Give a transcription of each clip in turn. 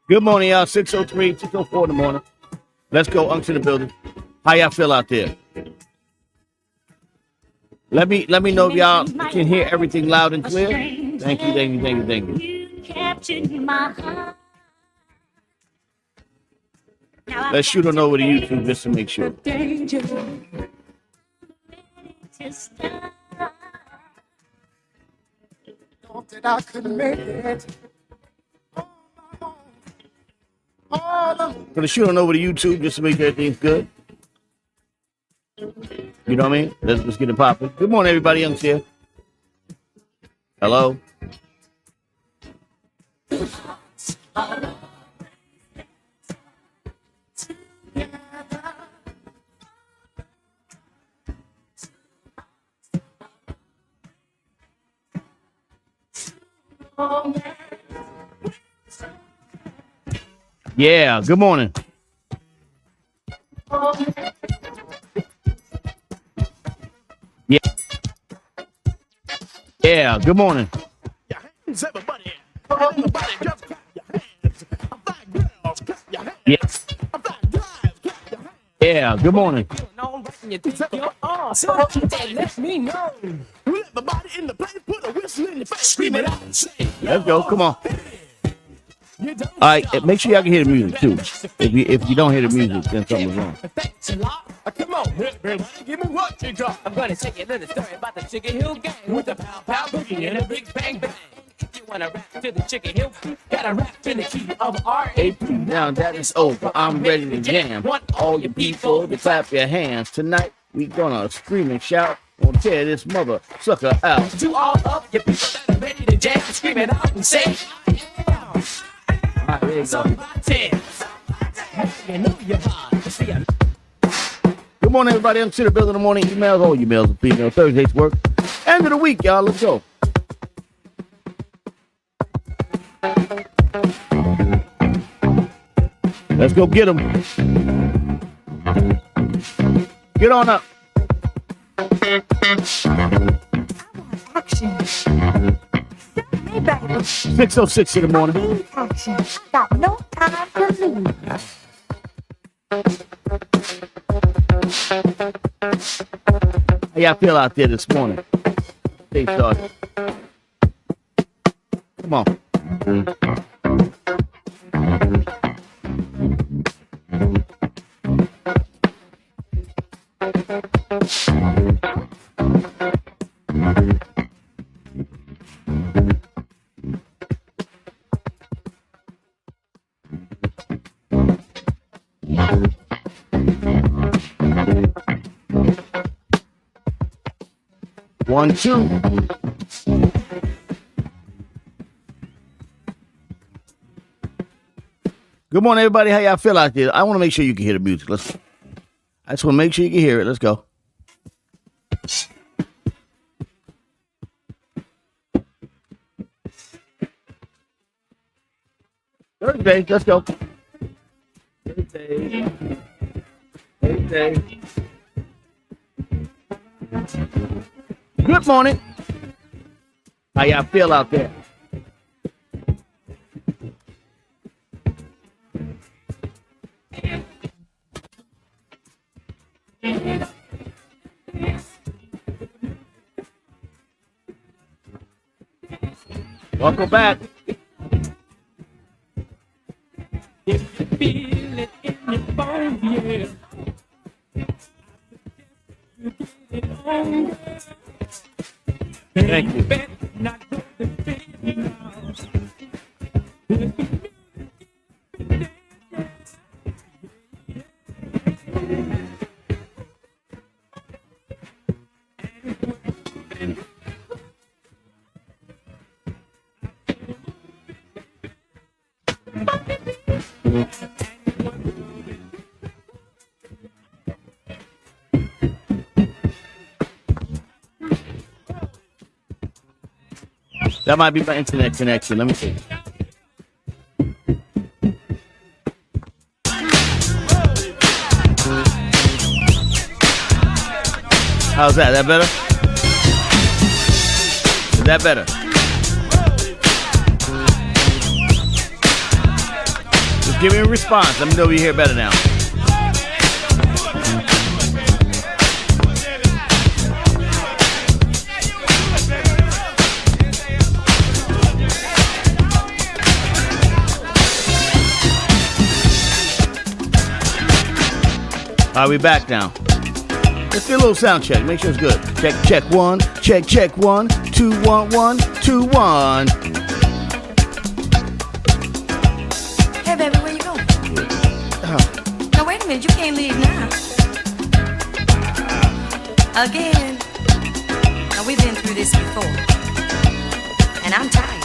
Good morning, y'all. 6:03, 6:04 in the morning. Let's go. Unks in the building. How y'all feel out there? Let me know if y'all can hear everything loud and clear. Thank you. You captured my heart. Let's shoot on over to YouTube just to make sure. That I could make it. Gonna shoot on over to YouTube just to make sure everything's good. You know what I mean? Let's get it popping. Good morning, everybody. Young's here. Hello. Yeah, good morning. Yeah, good morning. Yeah, good morning. Let's go, come on. All right, make sure y'all can hear the music too. If you don't hear the music, then something's wrong. Come on, everybody, give me what you got. I'm gonna tell you a little story about the Chicken Hill Gang with the pow pow boogie and a big bang bang. If you wanna rap to the Chicken Hill, gotta rap in the key of R.A.P. Now that it's over, I'm ready to jam. Want all your people to clap your hands. Tonight we gonna scream and shout. Gonna tear this mother sucker out. To all of your people that are ready to jam, scream it out and say, good morning, everybody. I'm to the building in the morning. Emails, all emails and female Thursday's work. End of the week, y'all. Let's go. Let's go get them. Get on up. Action. 6:06 in the morning. Action. Got no time to lose. How y'all feel out there this morning? Stay started. Come on. One, two. Good morning, everybody. How y'all feel out there? I want to make sure you can hear the music. I just want to make sure you can hear it. Let's go. Thursday. Let's go. Thursday. Good morning. How y'all feel out there? Welcome back. If you feel it in your bones, yeah. Thank you. That might be my internet connection. Let me see. How's that? That better? Is that better? Give me a response. Let me know if you hear better now. All right, we back now. Let's do a little sound check. Make sure it's good. Check 1. Check 1. 2 1 1 2 1. Hey, baby, where you going? Now, wait a minute. You can't leave now. Again. Now, we've been through this before. And I'm tired.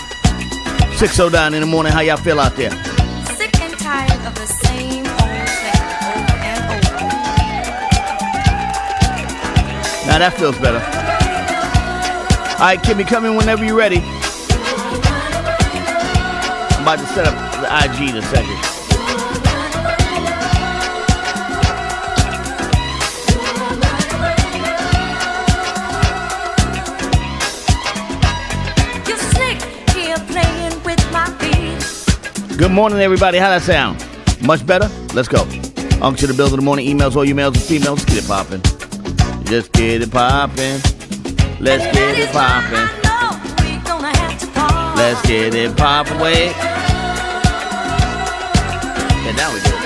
6:09 in the morning. How y'all feel out there? Sick and tired of the same old thing over and over. Now, that feels better. All right, Kimmy, come in whenever you're ready. I'm about to set up the IG in a second. Good morning, everybody. How that sound? Much better? Let's go. Uncle to the building in the morning. Emails, all you males and females. Let's get it popping. Just get it popping. Let's get it popping. Let's get it popping. Wait. And now we do it.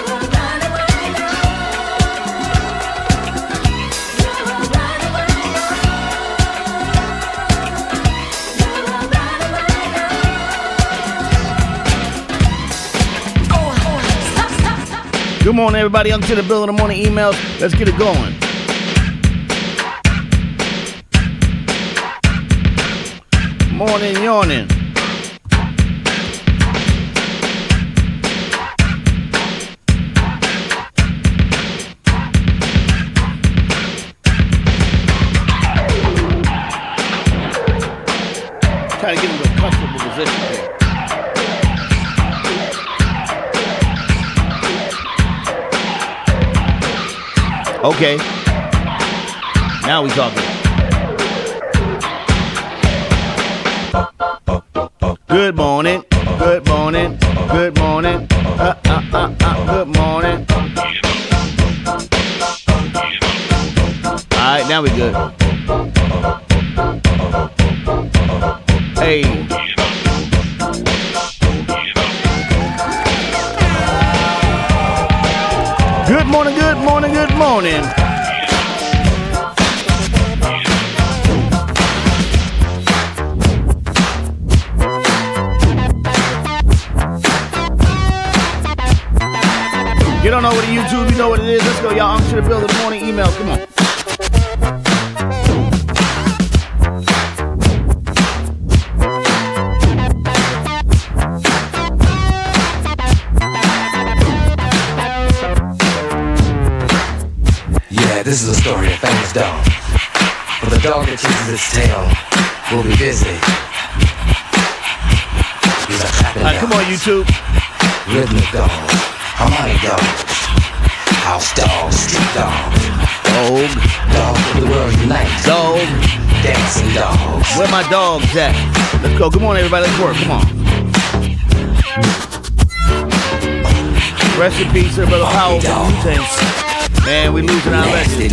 Good morning, everybody. Uncle to the building in the morning. Emails. Let's get it going. Morning yawning. Trying to get into a comfortable position here. Okay. Now we talking. Good morning. Good morning. Good morning. Good morning. All right, now we good. Hey. Good morning, good morning, good morning. You don't know what a YouTube, you know what it is. Let's go, y'all. I'm to the building in the morning. Email, come on. This is a story of famous dog. For the dog that chases its tail will be busy. He's a clapping dog. Come on, YouTube. Rhythmic dog. Harmonic dog. House dog. Street dog. Dog. Dog of the world unite. Dog. Dancing dogs. Where my dogs at? Let's go. Come on, everybody. Let's work. Come on. Rest in peace, brother Powell. Man, we losing our legends.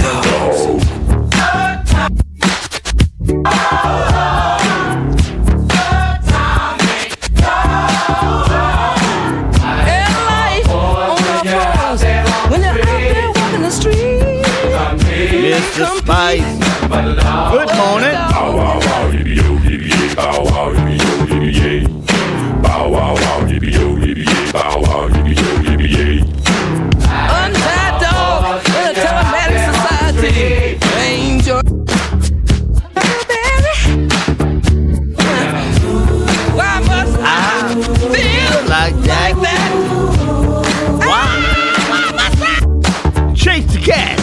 Mr. Spice. Good morning. Untied dog in a telematic society. Angel. Why must I feel like that? Why must I? Chase the cat.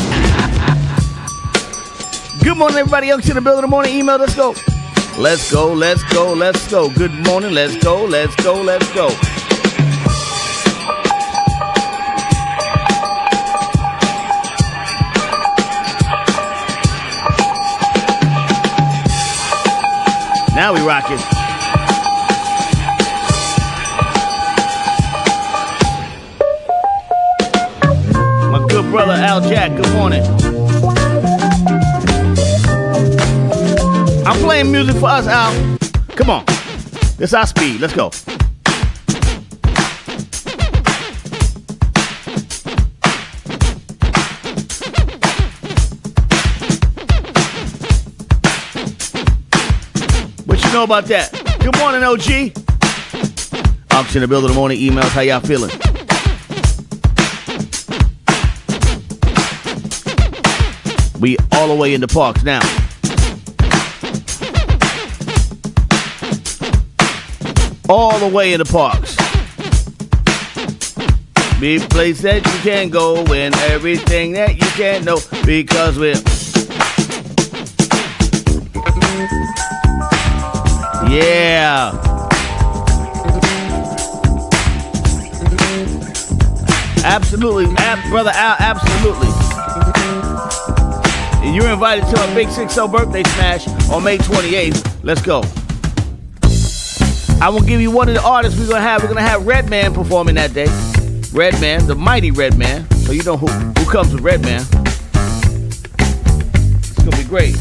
Good morning, everybody. Young to the building in the morning. Email. Let's go. Let's go. Let's go. Let's go. Good morning. Let's go. Let's go. Let's go. Now we rocking. Al Jack, good morning. I'm playing music for us, Al. Come on. This our speed. Let's go. What you know about that? Good morning, OG. Ox in the building, the morning emails. How y'all feeling? We all the way in the parks now. All the way in the parks. Be a place that you can go and everything that you can know because we're... Yeah. Absolutely, brother Al, absolutely. And you're invited to our Big 6-0 birthday smash on May 28th. Let's go. I will give you one of the artists we're gonna have. We're gonna have Redman performing that day. Redman, the mighty Redman. So you know who comes with Redman. It's gonna be great.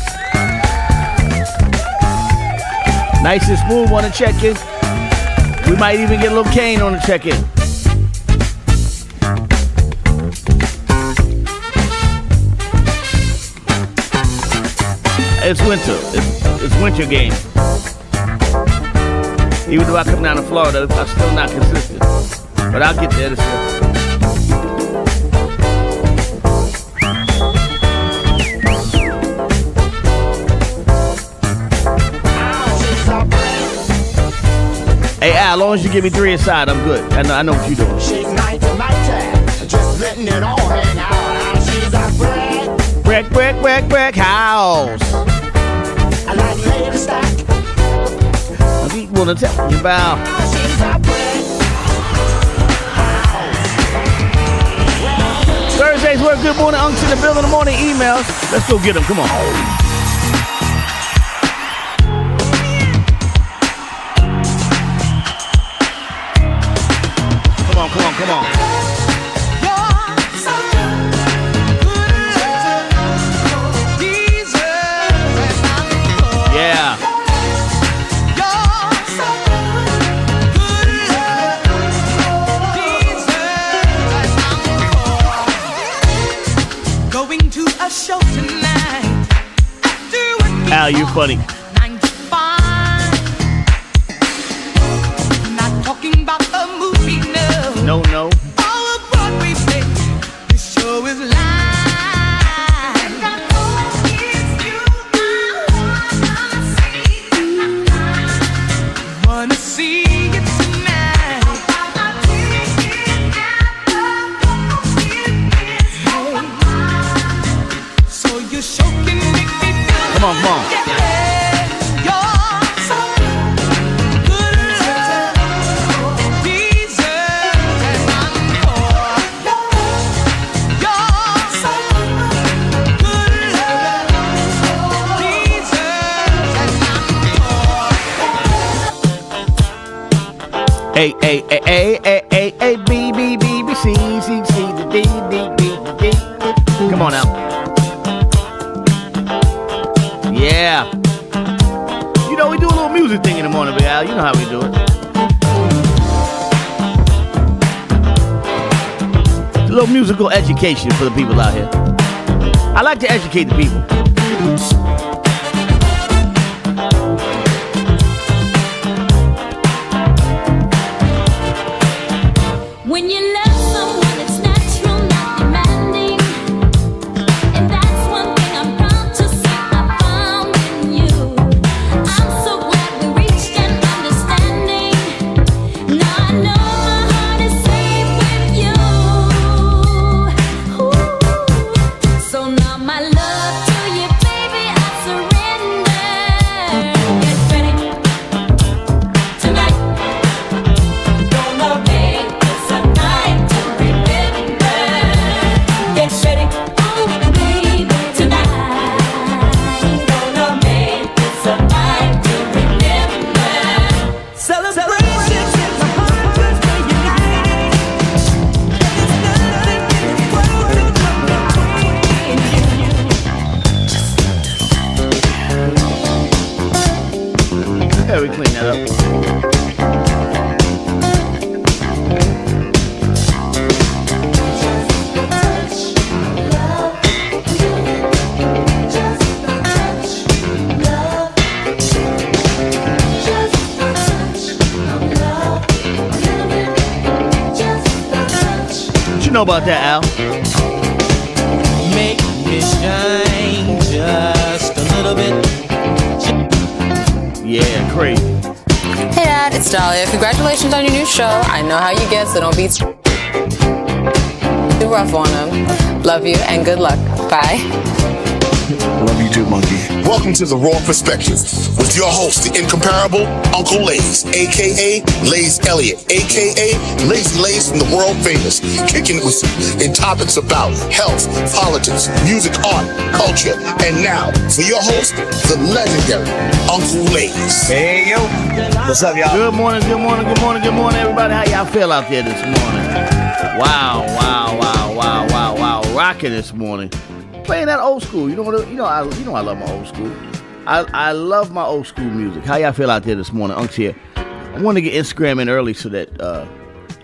Nice and smooth on the check-in. We might even get a little Kane on the check-in. It's winter. It's winter game. Even though I come down to Florida, I'm still not consistent. But I'll get there this year. Hey Al, as long as you give me 3 aside, I'm good. I know what you're doing. She's night to night, just letting it all hang out. She's a brick house. I like lady stack. I keep wanna tell you about. She's a brick house. Thursdays work. Good morning, Unks in the building. The morning emails. Let's go get them. Come on. Come on. Yeah. Going to a show tonight. Al, you're funny. Not talking about a movie, no. No. All of Broadway stage, the show is live. And I know it's you I wanna see it tonight. So your show can make me feel. Come on. A, B, C, the D. Come on now. Yeah. You know, we do a little music thing in the morning, Big Al. You know how we do it. It's a little musical education for the people out here. I like to educate the people. When you love someone, it's natural, not demanding. And that's one thing I'm proud to say I found in you. I'm so glad we reached an understanding. Now I know my heart is safe with you. Ooh. So now my love to you, baby, I surrender. Get ready tonight. Gonna make this a night. know about that, Al? Make me shine just a little bit. Yeah, crazy. Hey Dad, it's Dahlia. Congratulations on your new show. I know how you get, so don't be too rough on him. Love you and good luck. Bye. Love you too, Monkey. Welcome to The Raw Perspective with your host, the incomparable Uncle Laze, a.k.a. Laze Elliott, a.k.a. Lazy Laze from the world famous, kicking it with you in topics about health, politics, music, art, culture, and now, for your host, the legendary Uncle Laze. Hey, yo. What's up, y'all? Good morning, good morning, good morning, good morning, everybody. How y'all feel out there this morning? Wow. Rocking this morning. Playing that old school. I love my old school. I love my old school music. How y'all feel out there this morning? Unc's here. I want to get Instagram in early so that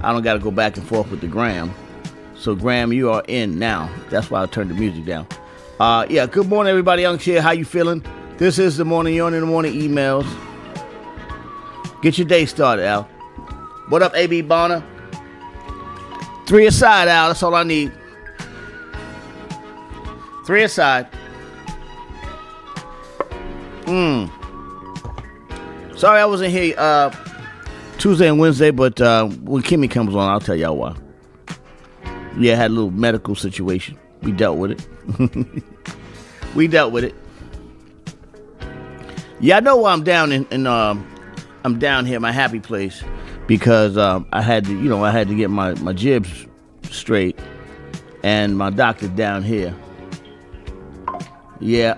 I don't got to go back and forth with the Gram. So Gram, you are in now. That's why I turned the music down. Yeah, good morning, everybody. Unc's here. How you feeling? This is the morning. You're in the morning emails. Get your day started, Al. What up, AB Bonner? 3 aside, Al. That's all I need. 3 aside. Sorry I wasn't here Tuesday and Wednesday, but when Kimmy comes on, I'll tell y'all why. Yeah, I had a little medical situation. We dealt with it. Yeah, I know why I'm down I'm down here at my happy place because I had to get my jibs straight, and my doctor's down here. Yeah.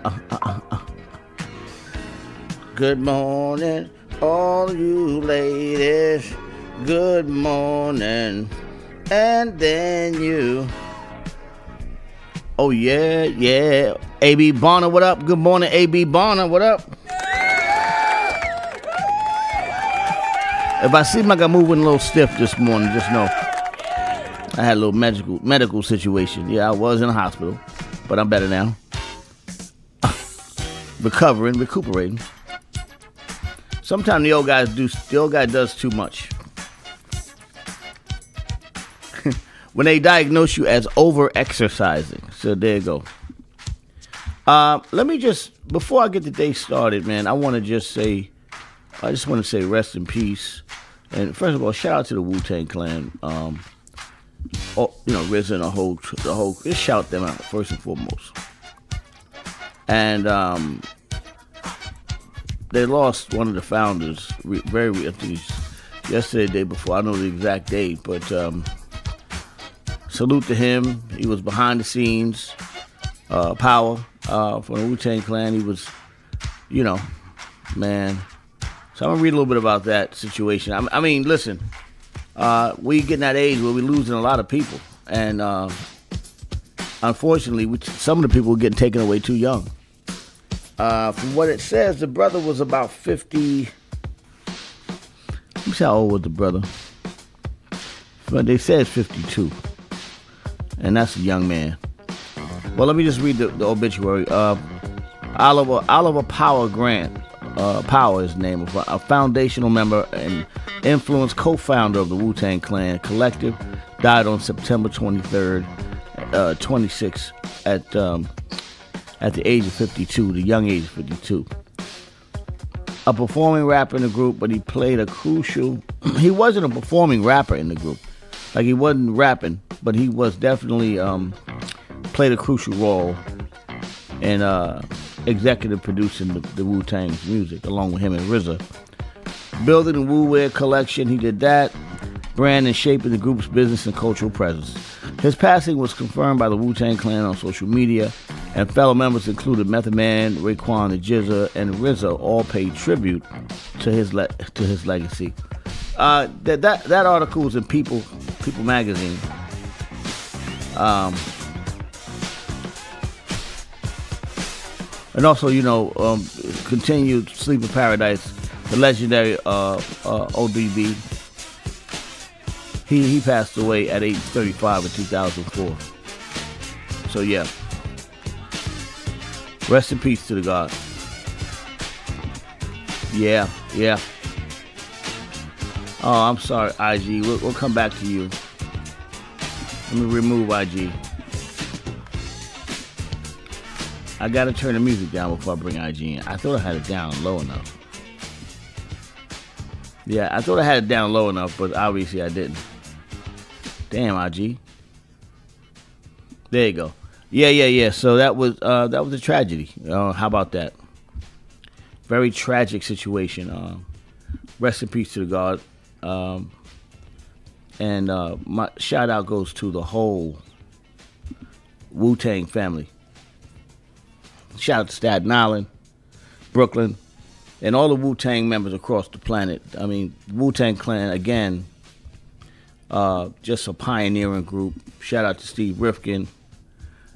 Good morning, all you ladies. Good morning. And then you. Oh, yeah. A.B. Bonner, what up? Good morning, A.B. Bonner, what up? If I seem like I'm moving a little stiff this morning, just know I had a little medical situation. Yeah, I was in the hospital, but I'm better now. Recuperating. Sometimes the old guy does too much. When they diagnose you as over-exercising. So there you go. Let me just, before I get the day started, man, I just want to say rest in peace. And first of all, shout out to the Wu-Tang Clan. RZA and the whole, just shout them out first and foremost. And they lost one of the founders I think yesterday, the day before. I don't know the exact date, but salute to him. He was behind the scenes, power from the Wu-Tang Clan. He was, man. So I'm going to read a little bit about that situation. I mean, listen, we getting that age where we're losing a lot of people. And unfortunately, some of the people were getting taken away too young. From what it says, the brother was about 50. Let me see how old was the brother. But they said 52. And that's a young man. Well, let me just read the obituary. Oliver Power Grant. Power is his name. A foundational member and influence co-founder of the Wu-Tang Clan Collective. Died on September 23rd, 26 at the age of 52, the young age of 52. A performing rapper in the group, but he played a crucial... He wasn't a performing rapper in the group. Like, he wasn't rapping, but he was definitely played a crucial role in executive producing the Wu-Tang's music, along with him and RZA. Building the Wu-Wear collection, he did that. Brand and shaping the group's business and cultural presence. His passing was confirmed by the Wu-Tang Clan on social media, and fellow members included Method Man, Raekwon the GZA, and RZA all paid tribute to his legacy. That article was in People magazine. And also, continued Sleep in Paradise, the legendary ODB. He passed away at age 35 in 2004. So yeah. Rest in peace to the God. Yeah. Oh, I'm sorry, IG. We'll come back to you. Let me remove IG. I gotta turn the music down before I bring IG in. I thought I had it down low enough. Yeah, I thought I had it down low enough, but obviously I didn't. Damn, IG. There you go. Yeah. So that was a tragedy. How about that? Very tragic situation. Rest in peace to the God. And my shout out goes to the whole Wu-Tang family. Shout out to Staten Island, Brooklyn, and all the Wu-Tang members across the planet. I mean, Wu-Tang Clan, again, just a pioneering group. Shout out to Steve Rifkin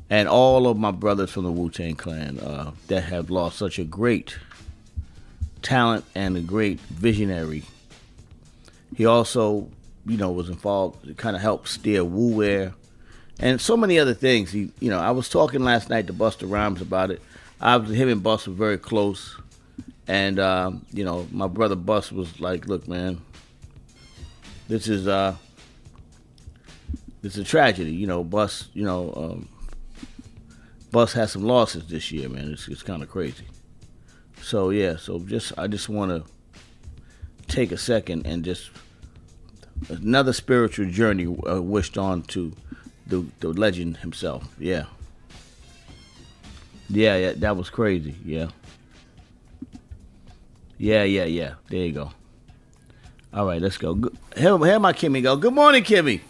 and all of my brothers from the Wu-Tang Clan that have lost such a great talent and a great visionary. He also, was involved, kind of helped steer Wu-Wear and so many other things. I was talking last night to Busta Rhymes about it. Him and Bus were very close. And, my brother Bus was like, look, man, this is a tragedy. Bus has some losses this year, man. It's kind of crazy. So, yeah, I just want to take a second and just another spiritual journey wished on to the legend himself. Yeah, that was crazy. Yeah. There you go. All right, let's go. Here my Kimmy go. Good morning, Kimmy.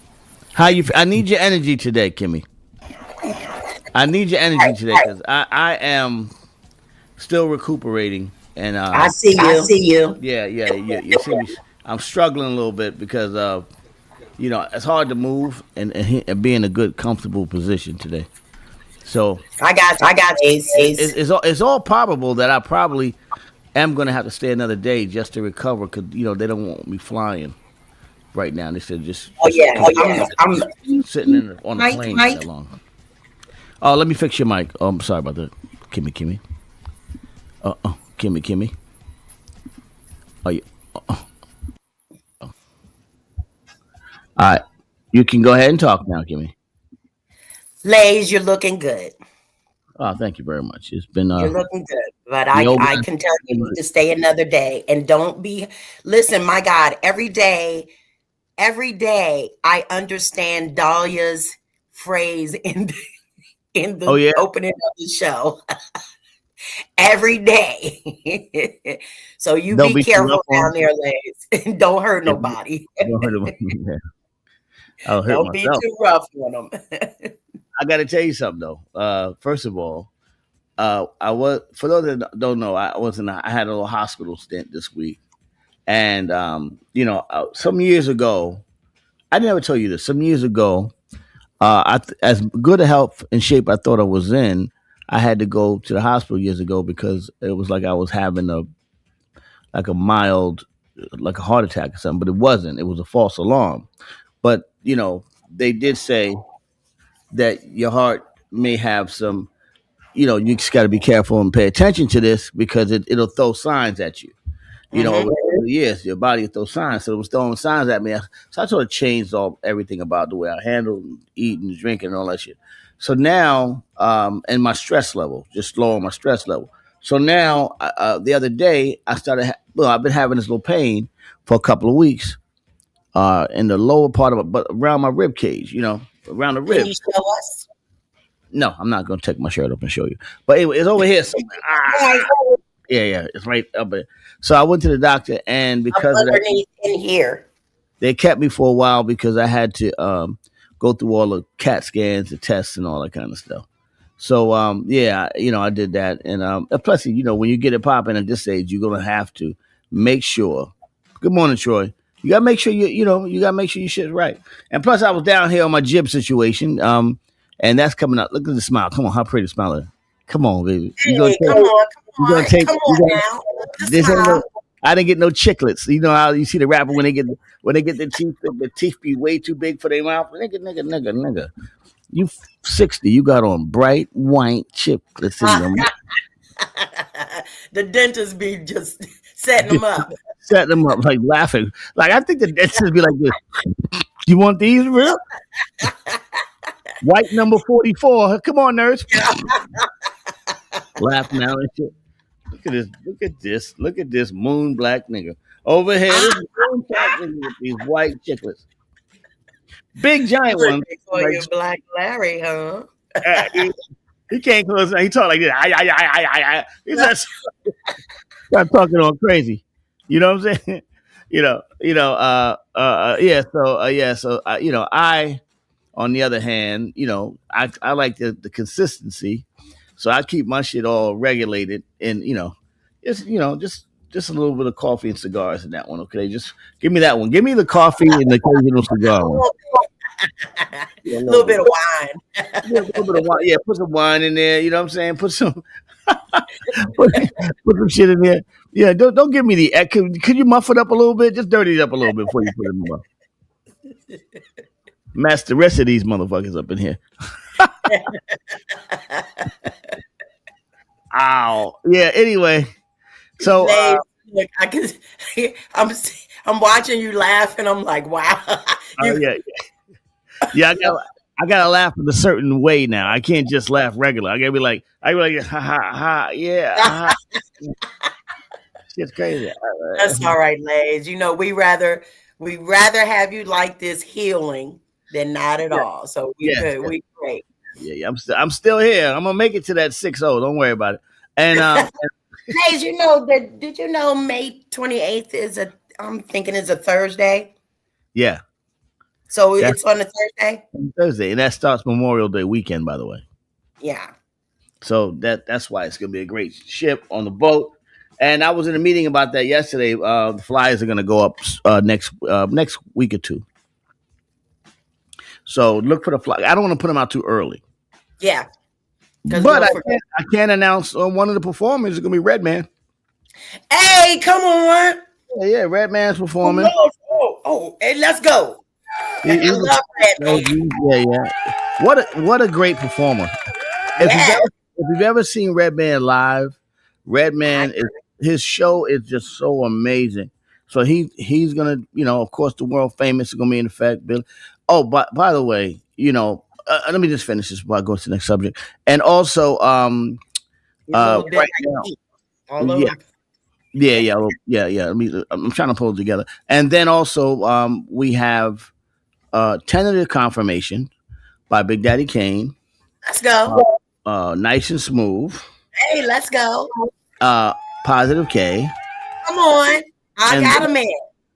How you? I need your energy today, Kimmy. I need your energy today because I am still recuperating, and I see you. Yeah. You see me. I'm struggling a little bit because it's hard to move and be in a good, comfortable position today. So I got Ace. It's all probable that I probably am going to have to stay another day just to recover because they don't want me flying right now. They said just I'm sitting on the plane that long. Oh, let me fix your mic. Oh, I'm sorry about that, Kimmy. Kimmy. Oh yeah. All right, you can go ahead and talk now, Kimmy. Lays, you're looking good. Oh, thank you very much. It's been you're looking good, but I can tell you to stay another day and don't be. Listen, my God, every day, I understand Dahlia's phrase in the opening of the show. Every day. So you be careful down there, Lays. Don't hurt nobody. Don't hurt nobody. I'll hurt Don't myself. be too rough on them. I got to tell you something though. First of all, I was, for those that don't know, I had a little hospital stint this week, and some years ago, I never told you this. Some years ago, as good a health and shape I thought I was in, I had to go to the hospital years ago because it was like I was having a mild, like a heart attack or something, but it wasn't. It was a false alarm. But they did say that your heart may have some, you just got to be careful and pay attention to this because it'll throw signs at you. Over the years, your body will throw signs. So it was throwing signs at me. So I sort of changed everything about the way I handle eating, drinking, and all that shit. So now, and my stress level, just lowering my stress level. So now, the other day, I started, I've been having this little pain for a couple of weeks in the lower part of it, but around my rib cage, around the rib. Can you show us? No, I'm not going to take my shirt up and show you. But anyway, it's over here somewhere. Yeah, it's right up there. So I went to the doctor, and because of that, in here, they kept me for a while because I had to go through all the CAT scans, the tests, and all that kind of stuff. So I did that, and plus, when you get it popping at this age, you're gonna have to make sure. Good morning, Troy. You gotta make sure you gotta make sure your shit's right. And plus, I was down here on my jib situation, and that's coming up. Look at the smile. Come on, how pretty the smile is. Come on, baby. Come on. This ain't no, I didn't get no chiclets. You know how you see the rapper when they get the teeth be way too big for their mouth. Nigga. You 60, you got on bright white chiclets in your mouth. The dentist be just setting them up. Setting them up, like laughing. Like I think the dentist be like this. You want these, real? White number 44. Come on, nurse. Laughing out and shit. Look at this. Look at this. Look at this moon black nigga. Over here, this moon black nigga with these white chicklets. Big giant one. They call you Black Larry, huh? He can't close. He talk like this. He's just start talking all crazy. You know what I'm saying? Yeah. So I, on the other hand, I like the consistency, so I keep my shit all regulated, and just a little bit of coffee and cigars in that one. Okay, just give me that one. Give me the coffee and the occasional cigar one. A little bit of wine. Yeah, a little bit of wine. Yeah, put some wine in there. You know what I'm saying? Put some put some shit in there. Yeah, don't give me the. Could you muff it up a little bit? Just dirty it up a little bit before you put it in the mouth. Match the rest of these motherfuckers up in here. Ow. Yeah. Anyway, so look, I'm watching you laugh, and I'm like, wow. Yeah. I gotta laugh in a certain way now. I can't just laugh regular. I gotta be like, ha ha ha, yeah. Ha. Shit's crazy. That's all right, Lays. We rather have you like this healing than not at all. So we good. We great. Yeah. I'm still here. I'm gonna make it to that 6-0. Don't worry about it. And Lays, did you know May 28th is a Thursday? Yeah. So it's on a Thursday? Thursday, and that starts Memorial Day weekend, by the way. Yeah. So that's why it's going to be a great ship on the boat. And I was in a meeting about that yesterday. The flyers are going to go up next week or two. So look for the fly. I don't want to put them out too early. Yeah. But I can't announce one of the performers is going to be Redman. Hey, come on. Yeah, Redman's performing. Oh, hey, let's go. I love Redman. Yeah. What a great performer. If you've ever seen Redman live, Redman his show is just so amazing. So he's gonna, of course, the world famous is gonna be in effect. Bill. Oh, by the way, let me just finish this before I go to the next subject. And also, right now, Yeah. I'm trying to pull it together. And then also, we have tentative confirmation by Big Daddy Kane. Let's go. Nice and Smooth. Hey, let's go. Positive K. Come on. I got a man.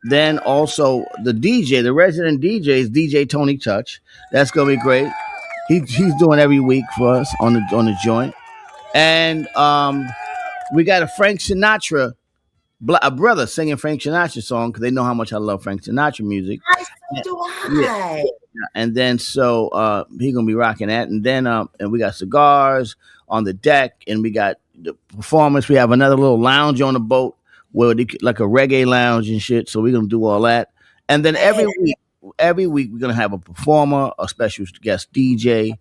Then also the DJ, the resident DJ is DJ Tony Touch. That's gonna be great. He's doing every week for us on the joint. And we got a Frank Sinatra, a brother singing Frank Sinatra song because they know how much I love Frank Sinatra music. So do I. Yeah. And then so he's gonna be rocking that. And then and we got cigars on the deck, and we got the performance. We have another little lounge on the boat where like a reggae lounge and shit. So we're gonna do all that. And then every week we're gonna have a performer, a special guest DJ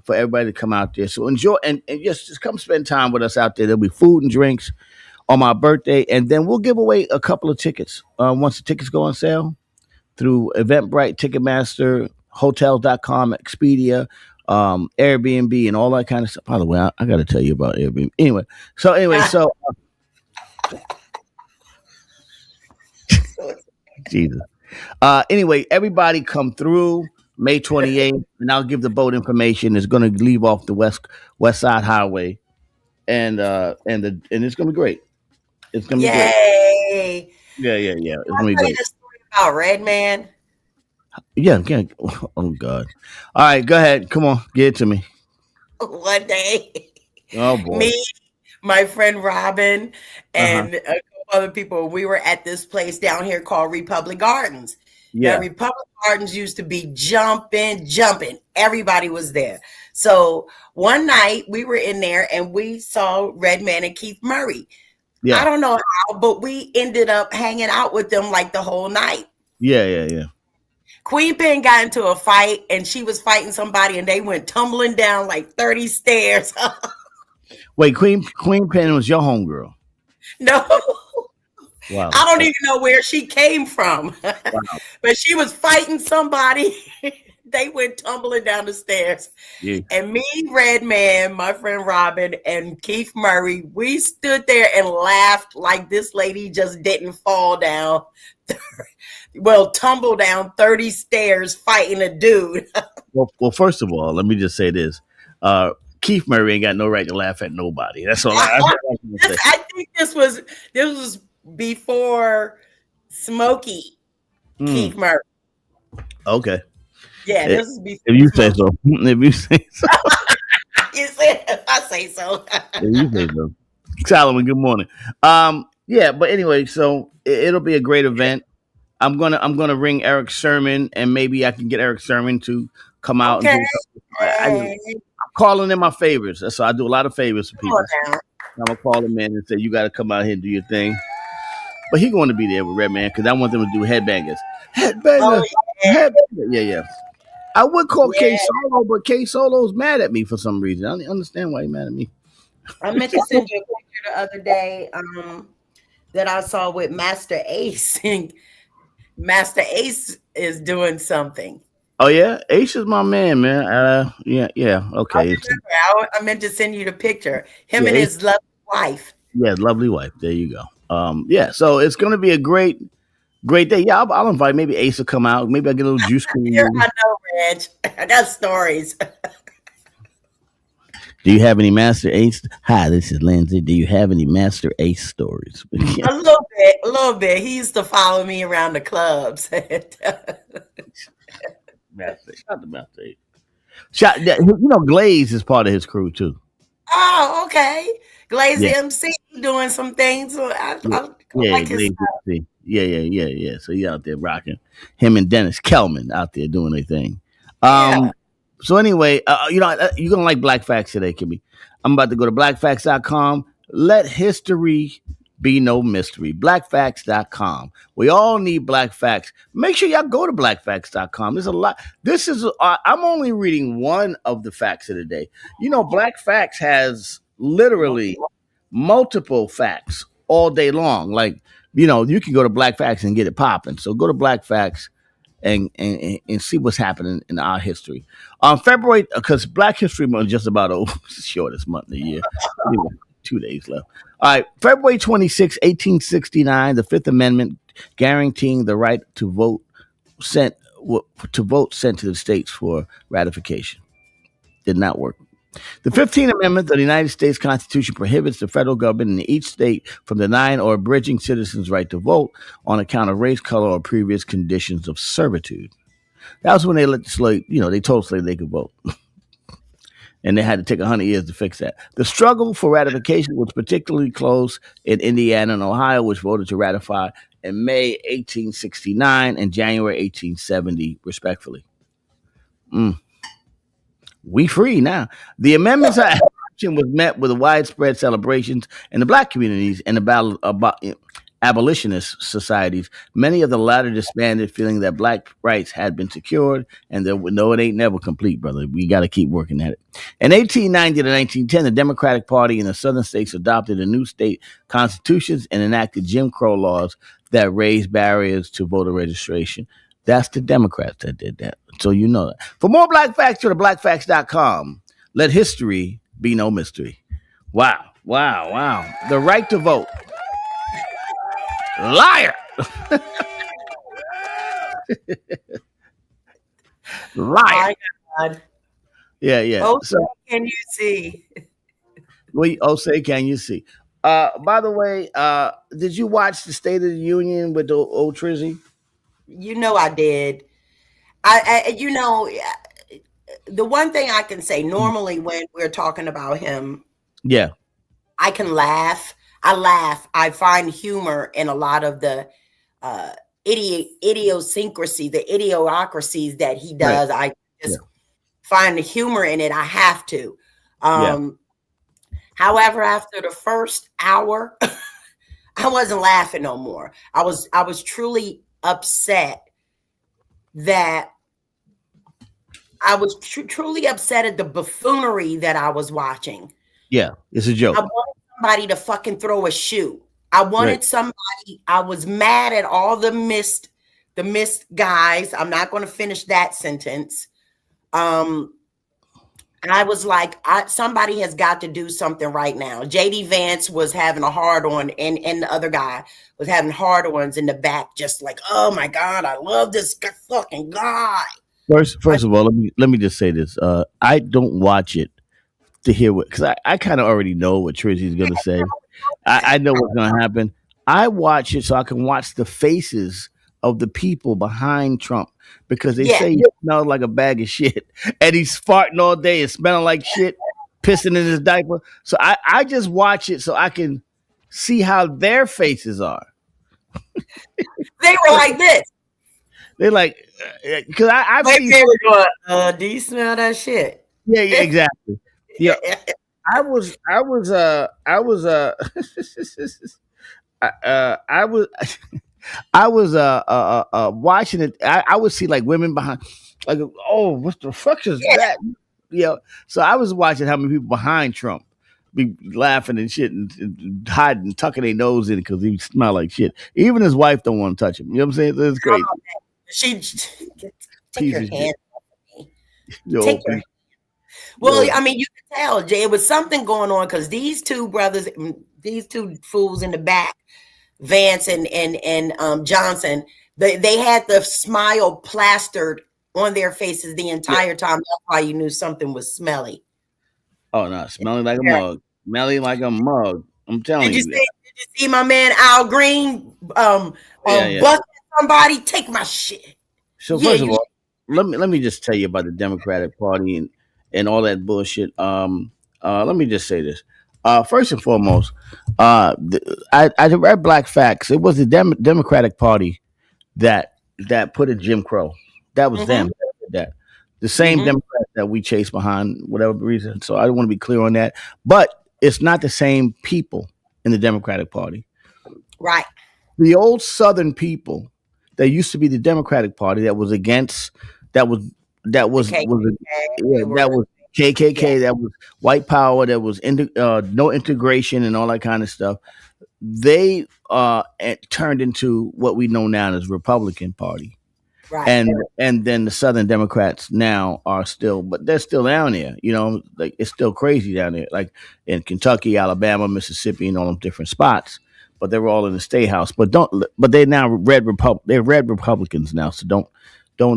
for everybody to come out there. So enjoy and just come spend time with us out there. There'll be food and drinks on my birthday, and then we'll give away a couple of tickets once the tickets go on sale through Eventbrite, Ticketmaster, Hotels.com, Expedia, Airbnb, and all that kind of stuff. By the way, I got to tell you about Airbnb. Anyway, so Jesus. Anyway, everybody come through May 28th, and I'll give the boat information. It's going to leave off the West Side Highway, and it's going to be great. It's going to be great. Yeah. It's going to be great. About Redman. Yeah. Oh God. All right, go ahead. Come on, get it to me. One day. Oh boy. Me, my friend Robin, and a couple other people. We were at this place down here called Republic Gardens. Yeah. Now, Republic Gardens used to be jumping. Everybody was there. So one night we were in there and we saw Redman and Keith Murray. Yeah. I don't know how, but we ended up hanging out with them like the whole night. Yeah. Queen Pen got into a fight and she was fighting somebody and they went tumbling down like 30 stairs. Wait, Queen Pen was your homegirl? No. Wow. I don't even know where she came from, but she was fighting somebody. They went tumbling down the stairs. Yeah. And me, Redman, my friend Robin, and Keith Murray, we stood there and laughed like this lady just didn't fall down. Well, tumble down 30 stairs fighting a dude. Well, first of all, let me just say this. Keith Murray ain't got no right to laugh at nobody. That's all I say. I think this was before Smokey Keith Murray. Okay. Yeah, this is before. If you say so. If you say so. You said if I say so. If you say so. Solomon, good morning. Yeah, but anyway, so it'll be a great event. I'm gonna ring Eric Sermon, and maybe I can get Eric Sermon to come out and do something. I'm calling in my favors. So I do a lot of favors for people. I'm gonna call him in and say you got to come out here and do your thing. But he's going to be there with Redman because I want them to do headbangers. Headbanger. Yeah. I would call K Solo, but K Solo's mad at me for some reason. I don't understand why he's mad at me. I meant to send you a picture the other day that I saw with Master Ace. Master Ace is doing something. Oh yeah, Ace is my man. Yeah. Okay. I meant to send you the picture. Him and his lovely wife. Yeah, lovely wife. There you go. Yeah. So it's going to be a great day. Yeah, I'll invite. Maybe Ace will come out. Maybe I'll get a little juice cream. I know, Reg. I got stories. Do you have any Master Ace? Hi, this is Lindsay. Do you have any Master Ace stories? A little bit. He used to follow me around the clubs. Master Ace. Glaze is part of his crew too. Oh, okay. Glaze MC doing some things. So I like his stuff. Yeah. So he's out there rocking. Him and Dennis Kelman out there doing their thing. So anyway, you're gonna like Black Facts today, Kimmy. I'm about to go to blackfacts.com. Let history be no mystery. Blackfacts.com. We all need Black Facts. Make sure y'all go to blackfacts.com. There's a lot. I'm only reading one of the facts of the day. Black Facts has literally multiple facts all day long. Like, you can go to Black Facts and get it popping. So go to Black Facts and see what's happening in our history. On February, because Black History Month is just about over, shortest month of the year. 2 days left. All right, February 26, 1869, the Fifth Amendment guaranteeing the right to vote sent to the states for ratification. Did not work. The 15th Amendment of the United States Constitution prohibits the federal government in each state from denying or abridging citizens' right to vote on account of race, color, or previous conditions of servitude. That was when they let the slave, they told slaves they could vote. And they had to take 100 years to fix that. The struggle for ratification was particularly close in Indiana and Ohio, which voted to ratify in May 1869 and January 1870, respectively. We free now. The amendment's action was met with widespread celebrations in the black communities and the abolitionist societies. Many of the latter disbanded, feeling that black rights had been secured, and it ain't never complete, brother. We got to keep working at it. In 1890 to 1910, the Democratic Party in the southern states adopted a new state constitutions and enacted Jim Crow laws that raised barriers to voter registration. That's the Democrats that did that. So you know that. For more Black Facts, go to blackfacts.com. Let history be no mystery. Wow. The right to vote. Liar. Liar. My God. Yeah. Oh, so, can you see? Say, can you see? By the way, did you watch the State of the Union with the old Trizzy? I did. The one thing I can say, normally when we're talking about him, I can laugh. I laugh. I find humor in a lot of the idiosyncrasy, the idiocracies that he does. Right. I just find the humor in it. I have to. However, after the first hour, I wasn't laughing no more. I was truly upset that truly upset at the buffoonery that I was watching. Yeah, it's a joke. I wanted somebody to fucking throw a shoe. I wanted Right. somebody. I was mad at all the missed guys. I'm not going to finish that sentence. And I was like, somebody has got to do something right now. JD Vance was having a hard on, and the other guy was having hard ones in the back, just like, oh my God, I love this fucking guy. First of all, let me just say this. I don't watch it to hear what, because I kind of already know what Trizzy's gonna say. I know what's gonna happen. I watch it so I can watch the faces of the people behind Trump, because they Yeah. say he smells like a bag of shit, and he's farting all day and smelling like shit, pissing in his diaper. So I just watch it so I can see how their faces are. They were like this. They're like, because I've Like seen. they were going, do you smell that shit? Yeah, exactly. Yeah, I was I was watching it. I would see like women behind, like, oh, what the fuck is that? So I was watching how many people behind Trump be laughing and shit and hiding, tucking their nose in it because he smell like shit. Even his wife don't want to touch him. You know what I'm saying? It's crazy. She take your Piece of hand shit. off me. Yo, Take your Well, I mean, you can tell, Jay, it was something going on because these two brothers, these two fools in the back, Vance and Johnson, they had the smile plastered on their faces the entire time. That's why you knew something was smelly. Oh no, smelling like a mug, smelling like a mug. I'm telling Did you. you see my man Al Green Yeah. busting somebody? Take my shit. So Yeah, first of you- all, let me just tell you about the Democratic Party and all that bullshit. Let me just say this. First and foremost, I read Black Facts. It was the Democratic Party that put in Jim Crow. That was them that did that. The same Democrats that we chase behind whatever reason. So I want to be clear on that. But it's not the same people in the Democratic Party. Right. The old Southern people that used to be the Democratic Party that was against that was KKK, that was white power, that was no integration and all that kind of stuff. They turned into what we know now as Republican Party. Right. And then the Southern Democrats now are still, but they're still down there. You know, like it's still crazy down there, like in Kentucky, Alabama, Mississippi, and all them different spots. But they're all in the state house. But they're now they're red Republicans now. So don't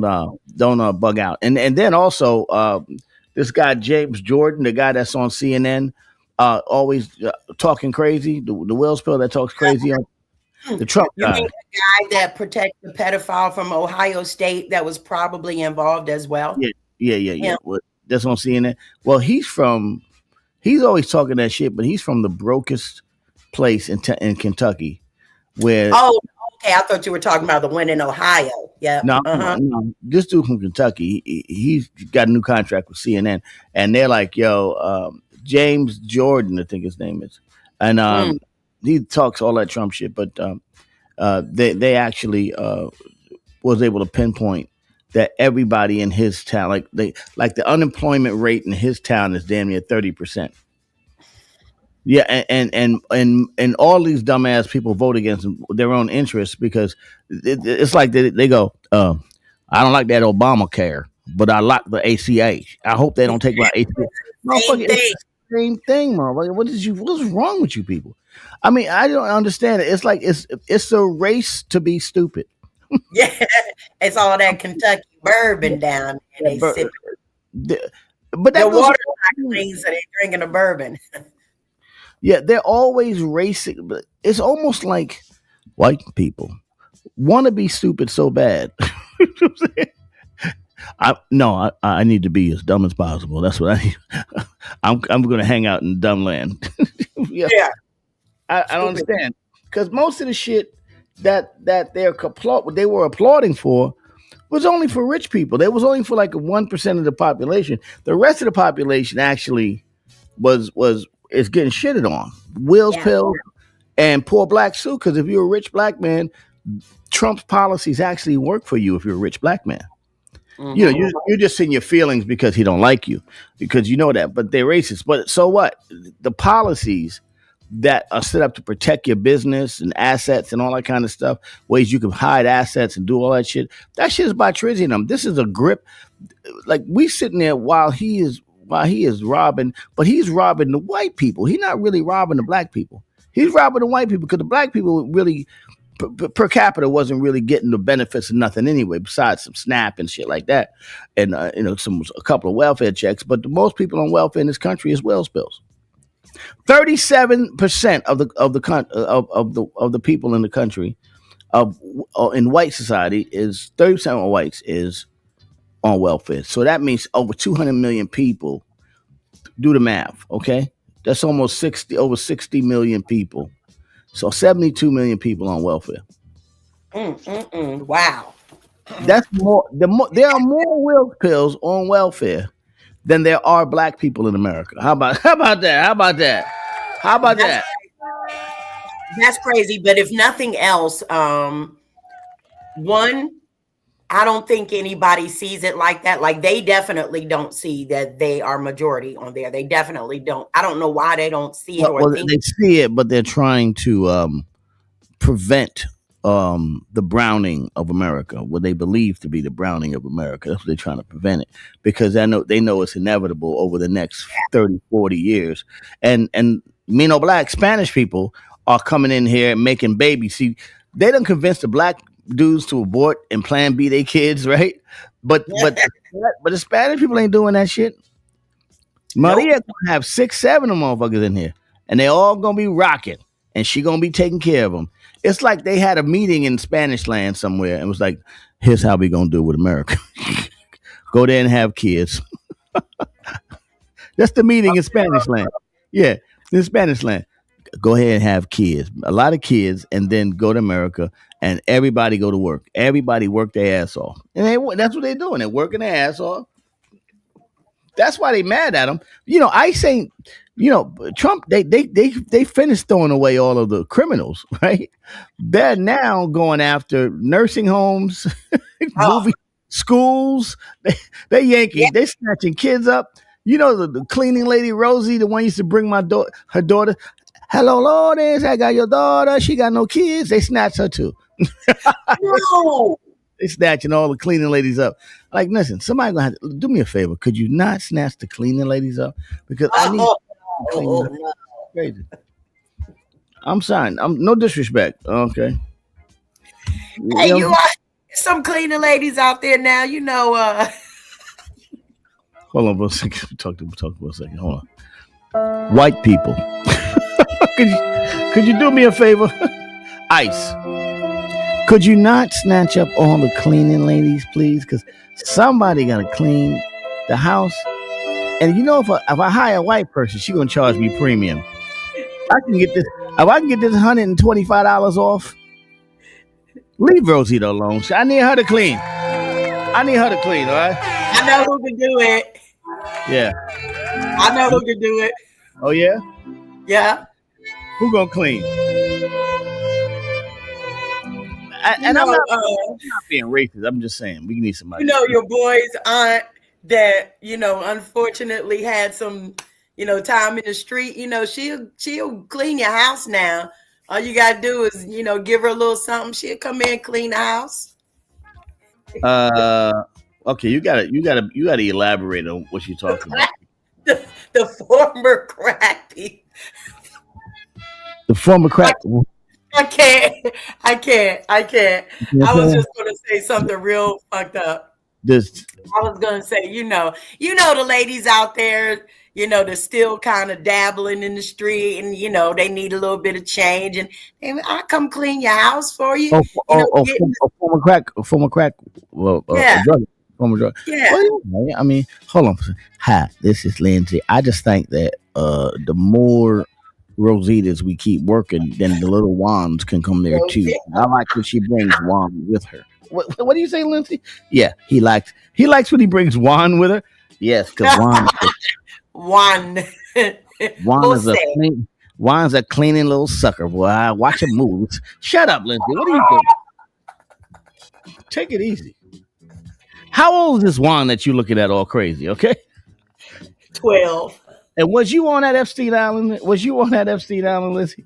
bug out. And then also this guy James Jordan, the guy that's on CNN, always talking crazy. The Will Spill that talks crazy on the Trump You guy. mean the guy that protected the pedophile from Ohio State that was probably involved as well? Yeah. Well, that's on CNN. Well, he's always talking that shit, but he's from the brokest place in Kentucky, where Oh, okay. I thought you were talking about the one in Ohio. Yeah. no, this dude from Kentucky, he's got a new contract with CNN, and they're like, yo, James Jordan, I think his name is, and he talks all that Trump shit, but they actually was able to pinpoint that everybody in his town, like the unemployment rate in his town is damn near 30%. Yeah, and all these dumbass people vote against their own interests because it's like they go, I don't like that Obamacare, but I like the ACH. I hope they don't take my ACH. Motherfucker, it's the same thing, motherfucker. What's wrong with you people? I mean, I don't understand it. It's like it's a race to be stupid. Yeah, it's all that Kentucky bourbon down there. They sip. But that The goes- water's not clean, so they're drinking the bourbon. Yeah, they're always racing, but it's almost like white people want to be stupid so bad. You know what I'm saying? I need to be as dumb as possible. That's what I need. I'm going to hang out in dumb land. Yeah. I don't understand, because most of the shit that they were applauding for was only for rich people. They was only for like 1% of the population. The rest of the population actually is getting shitted on. Will's Pill and poor black Sue, because if you're a rich black man, Trump's policies actually work for you if you're a rich black man. You know, you're just in your feelings because he don't like you, because you know that, but they're racist. But so what? The policies that are set up to protect your business and assets and all that kind of stuff. Ways you can hide assets and do all that shit. That shit is by Trizium. This is a grip. Like we sitting there while he is robbing, but he's robbing the white people. He's not really robbing the black people. He's robbing the white people because the black people really per capita wasn't really getting the benefits of nothing anyway, besides some SNAP and shit like that, and a couple of welfare checks. But the most people on welfare in this country is well spills. 37% of the people in the country in white society is 30% of whites is on welfare. So that means over 200 million people. Do the math, okay? That's almost over 60 million people. So 72 million people on welfare. Wow. That's more. There are more will pills on welfare than there are black people in America. How about that? That's crazy. But if nothing else, one, I don't think anybody sees it like that. Like they definitely don't see that they are majority on there. They definitely don't. I don't know why they don't see it. Well, they see it, but they're trying to prevent the browning of America, what they believe to be the browning of America. That's what they're trying to prevent it, because they know it's inevitable over the next 30, 40 years. And black Spanish people are coming in here and making babies. See, they done convinced the black dudes to abort and plan B their kids, right? But the Spanish people ain't doing that shit. Maria gonna have 6, 7 of them motherfuckers in here, and they all gonna be rocking, and she gonna be taking care of them. It's like they had a meeting in Spanish land somewhere and was like, here's how we gonna do it with America. Go there and have kids. That's the meeting in Spanish land. Yeah, in Spanish land. Go ahead and have kids, a lot of kids, and then go to America and everybody go to work. Everybody work their ass off. And that's what they're doing. They're working their ass off. That's why they mad at him. I say, Trump, they finished throwing away all of the criminals, right? They're now going after nursing homes, movie schools. They Yankees. Yeah. They snatching kids up. The cleaning lady, Rosie, the one used to bring her daughter. Hello, Lourdes, I got your daughter. She got no kids. They snatched her too. No. They snatching all the cleaning ladies up. Like, listen, somebody gonna have to do me a favor. Could you not snatch the cleaning ladies up? Because I need crazy. I'm sorry. I'm no disrespect. Okay. Hey, you are some cleaning ladies out there now. Hold on for a second. Talk for a second. Hold on. White people. Could you do me a favor? Ice. Could you not snatch up all the cleaning ladies, please? Because somebody got to clean the house. And if I hire a white person, she's going to charge me premium. If I can get this $125 off, leave Rosita alone. I need her to clean. All right? I know who can do it. Yeah. I know who can do it. Oh, yeah? Yeah. Who gonna clean? I'm not being racist. I'm just saying we need somebody. Your boy's aunt that unfortunately had some time in the street. She'll clean your house now. All you gotta do is give her a little something. She'll come in and clean the house. Okay, you gotta elaborate on what you're talking about. The former crappy. The former crack. I can't. I was just going to say something real fucked up. I was going to say, the ladies out there, they're still kind of dabbling in the street and, they need a little bit of change. And I come clean your house for you. Former crack. Well, yeah. Former drug. Yeah. Well, I mean, hold on. Hi, this is Lindsay. I just think that the more Rositas we keep working, then the little wands can come there too. I like when she brings wand with her. What do you say, Lindsay? Yeah, he likes when he brings wand with her. Yes, because wand Wand's a cleaning little sucker, boy. I watch him move. Shut up, Lindsay. What are you doing? Take it easy. How old is this Wand that you looking at all crazy? Okay, 12. And was you on that Epstein Island? Was you on that Epstein Island, Lizzie?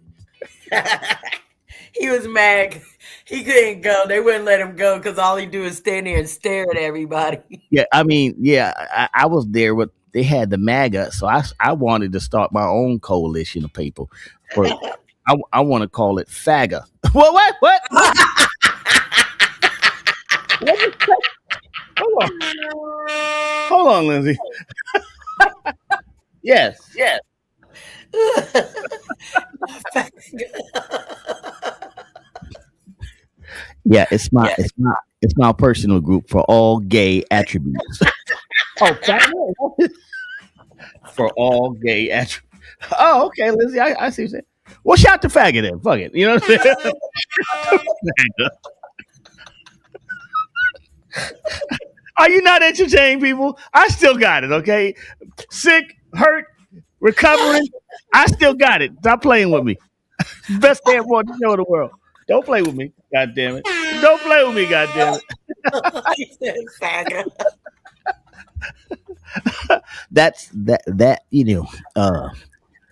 He was mad. He couldn't go. They wouldn't let him go because all he do is stand there and stare at everybody. Yeah, I mean, yeah, I was there with. They had the MAGA, so I wanted to start my own coalition of people. For I want to call it FAGA. What? Hold on, Lindsay. Yes. Yeah, it's my personal group for all gay attributes. For all gay attributes. Oh, okay, Lizzie, I see what you're saying. Well, shout to faggot then. Fuck it. You know what I'm saying? Are you not entertaining people? I still got it, okay? Sick, hurt, recovering. I still got it. Stop playing with me. Best damn morning show in the world. Don't play with me, God damn it. Don't play with me, God damn it. That's that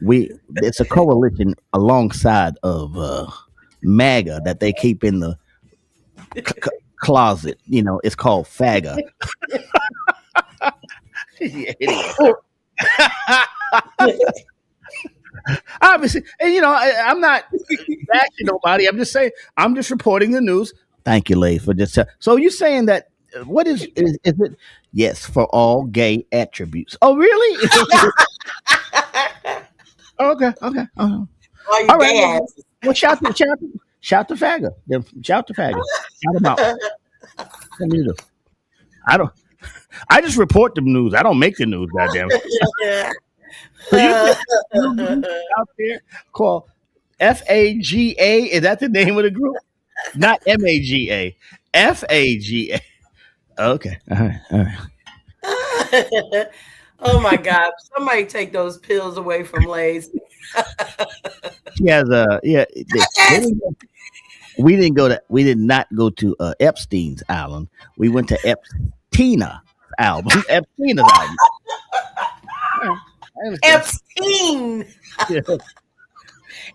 it's a coalition alongside of MAGA that they keep in the closet. It's called FAGA. Obviously, and I'm not bashing nobody. I'm just saying, I'm just reporting the news. Thank you, Lay, for just. So you're saying that what is it? Yes, for all gay attributes. Oh, really? Okay. All right. Well, shout to FAGA. Shout to FAGA. Shout them out. I just report the news. I don't make the news. Goddamn. So you out there called FAGA. Is that the name of the group? Not MAGA. FAGA. Okay. All right. Oh my God! Somebody take those pills away from Lays. She has we did not go to Epstein's Island. We went to Epstina's album. Epstein.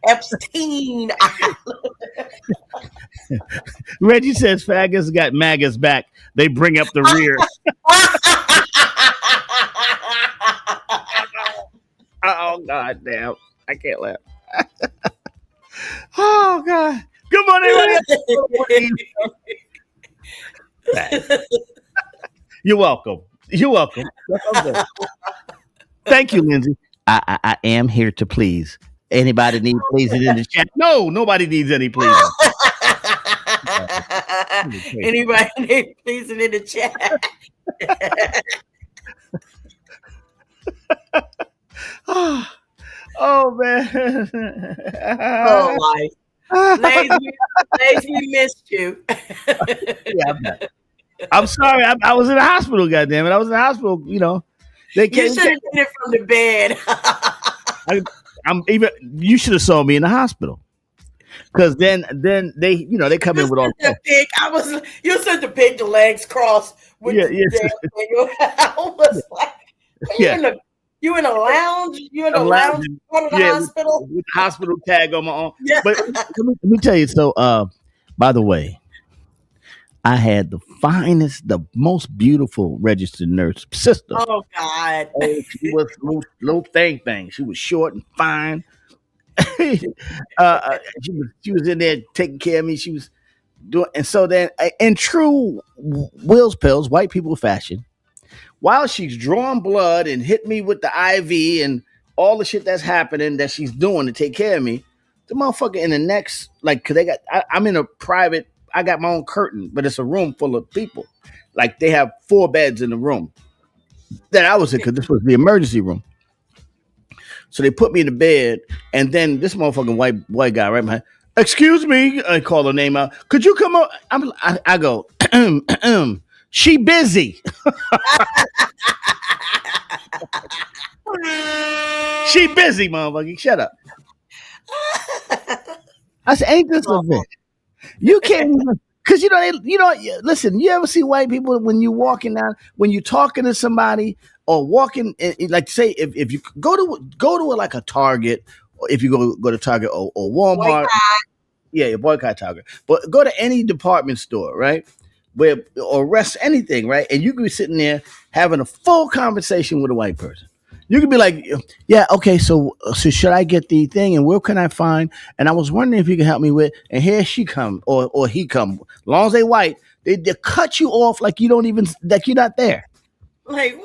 Epstein. Reggie says faggots got MAGA's back. They bring up the rear. Oh, God damn. I can't laugh. Oh, God. Good morning. You're welcome. Thank you, Lindsay. I am here to please. Anybody need pleasing in the chat? No, nobody needs any pleasing. Anybody need pleasing in the chat? Oh man. Oh my. Lazy, we missed you. Yeah, I'm sorry. I was in the hospital, goddammit. I was in the hospital, They you should have done it from the bed. You should have saw me in the hospital. Because then they they come in with all you sent the pig, the legs crossed with I was like, you in a lounge? You in a lounge of the hospital? With hospital tag on my arm. Yeah. But let me tell you, so by the way, I had the finest, the most beautiful registered nurse sister. Oh God. She was little thing. She was short and fine. She was in there taking care of me. She was doing, and so then in true Will's Pills, white people fashion, while she's drawing blood and hit me with the IV and all the shit that's happening that she's doing to take care of me, the motherfucker in the next, cause I'm in a private, I got my own curtain, but it's a room full of people. Like they have 4 beds in the room that I was in, cause this was the emergency room. So they put me in the bed, and then this motherfucking white guy right behind. Excuse me, I call her name out. Could you come up? I go. She busy. She busy, motherfucker. Shut up. I said, ain't this a bitch? You can't even. Because listen, you ever see white people when you walking down, when you talking to somebody or walking, like say if you go to like a Target, or if you go to Target or Walmart, you boycott Target, but go to any department store, right? Where or rest anything, right? And you could be sitting there having a full conversation with a white person. You could be like, yeah, okay, so should I get the thing and where can I find? And I was wondering if you could help me with, and here she come or he come. As long as they white, they cut you off like you don't even, like you're not there. Like,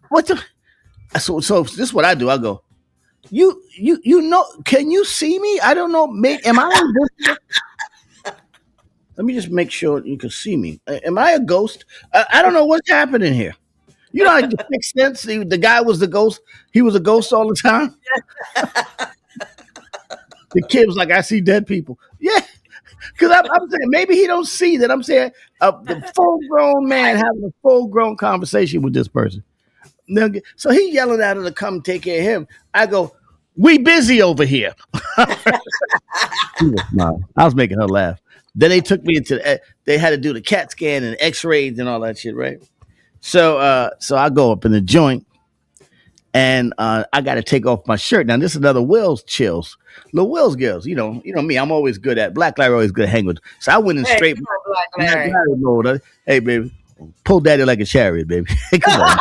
what the? So this is what I do. I go, you know, can you see me? I don't know. Am I invisible? Let me just make sure you can see me. Am I a ghost? I don't know what's happening here. You know, like the Sixth Sense. The guy was the ghost. He was a ghost all the time. The kid was like, "I see dead people." Yeah, because I'm saying maybe he don't see that. I'm saying the full-grown man having a full-grown conversation with this person. So he yelling at her to come take care of him. I go, "We busy over here." I was making her laugh. Then they took me into they had to do the CAT scan and X-rays and all that shit, right? So I go up in the joint and I got to take off my shirt. Now this is another Will's chills. Little Will's girls, you know me. I'm always good at Black Larry. Always good at hang with. So I went in straight. Black Larry mode. Hey baby, pull daddy like a chariot, baby. Come on.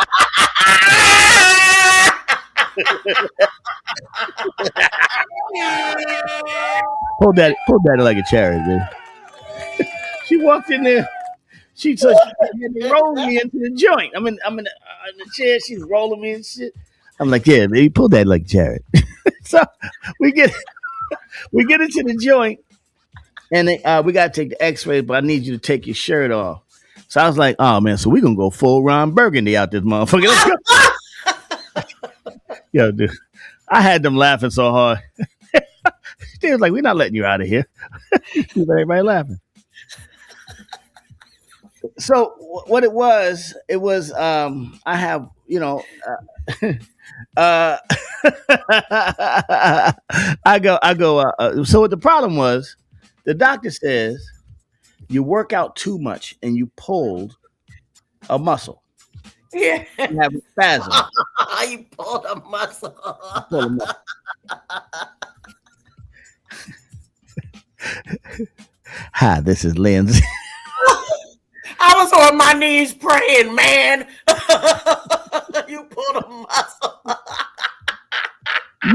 pull daddy like a chariot, baby. She walked in there. She rolled me into the joint. I'm in the chair. She's rolling me and shit. I'm like, yeah, baby, pull that like Jared. So we get into the joint, and we gotta take the X-ray, but I need you to take your shirt off. So I was like, oh man, so we gonna go full Ron Burgundy out this motherfucker. Let's go. Yo, dude, I had them laughing so hard. They was like, we're not letting you out of here. Everybody laughing. So what it was I have, I go so what the problem was, the doctor says you work out too much and you pulled a muscle. Yeah. You have a spasm. You pulled a muscle. Hi, this is Lindsay. I was on my knees praying, man. You pulled a muscle.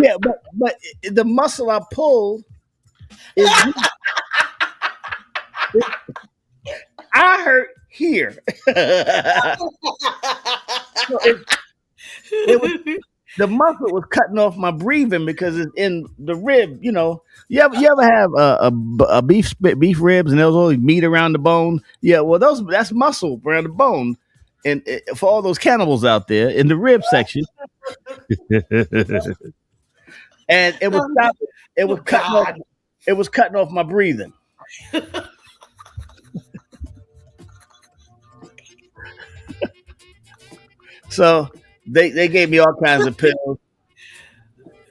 Yeah, but the muscle I pulled is I hurt here. The muscle was cutting off my breathing because it's in the rib. You ever have a beef ribs and there's all meat around the bone? Yeah, well that's muscle around the bone, and for all those cannibals out there in the rib section. And it was stopping. It was cutting off. It was cutting off my breathing. So they gave me all kinds of pills.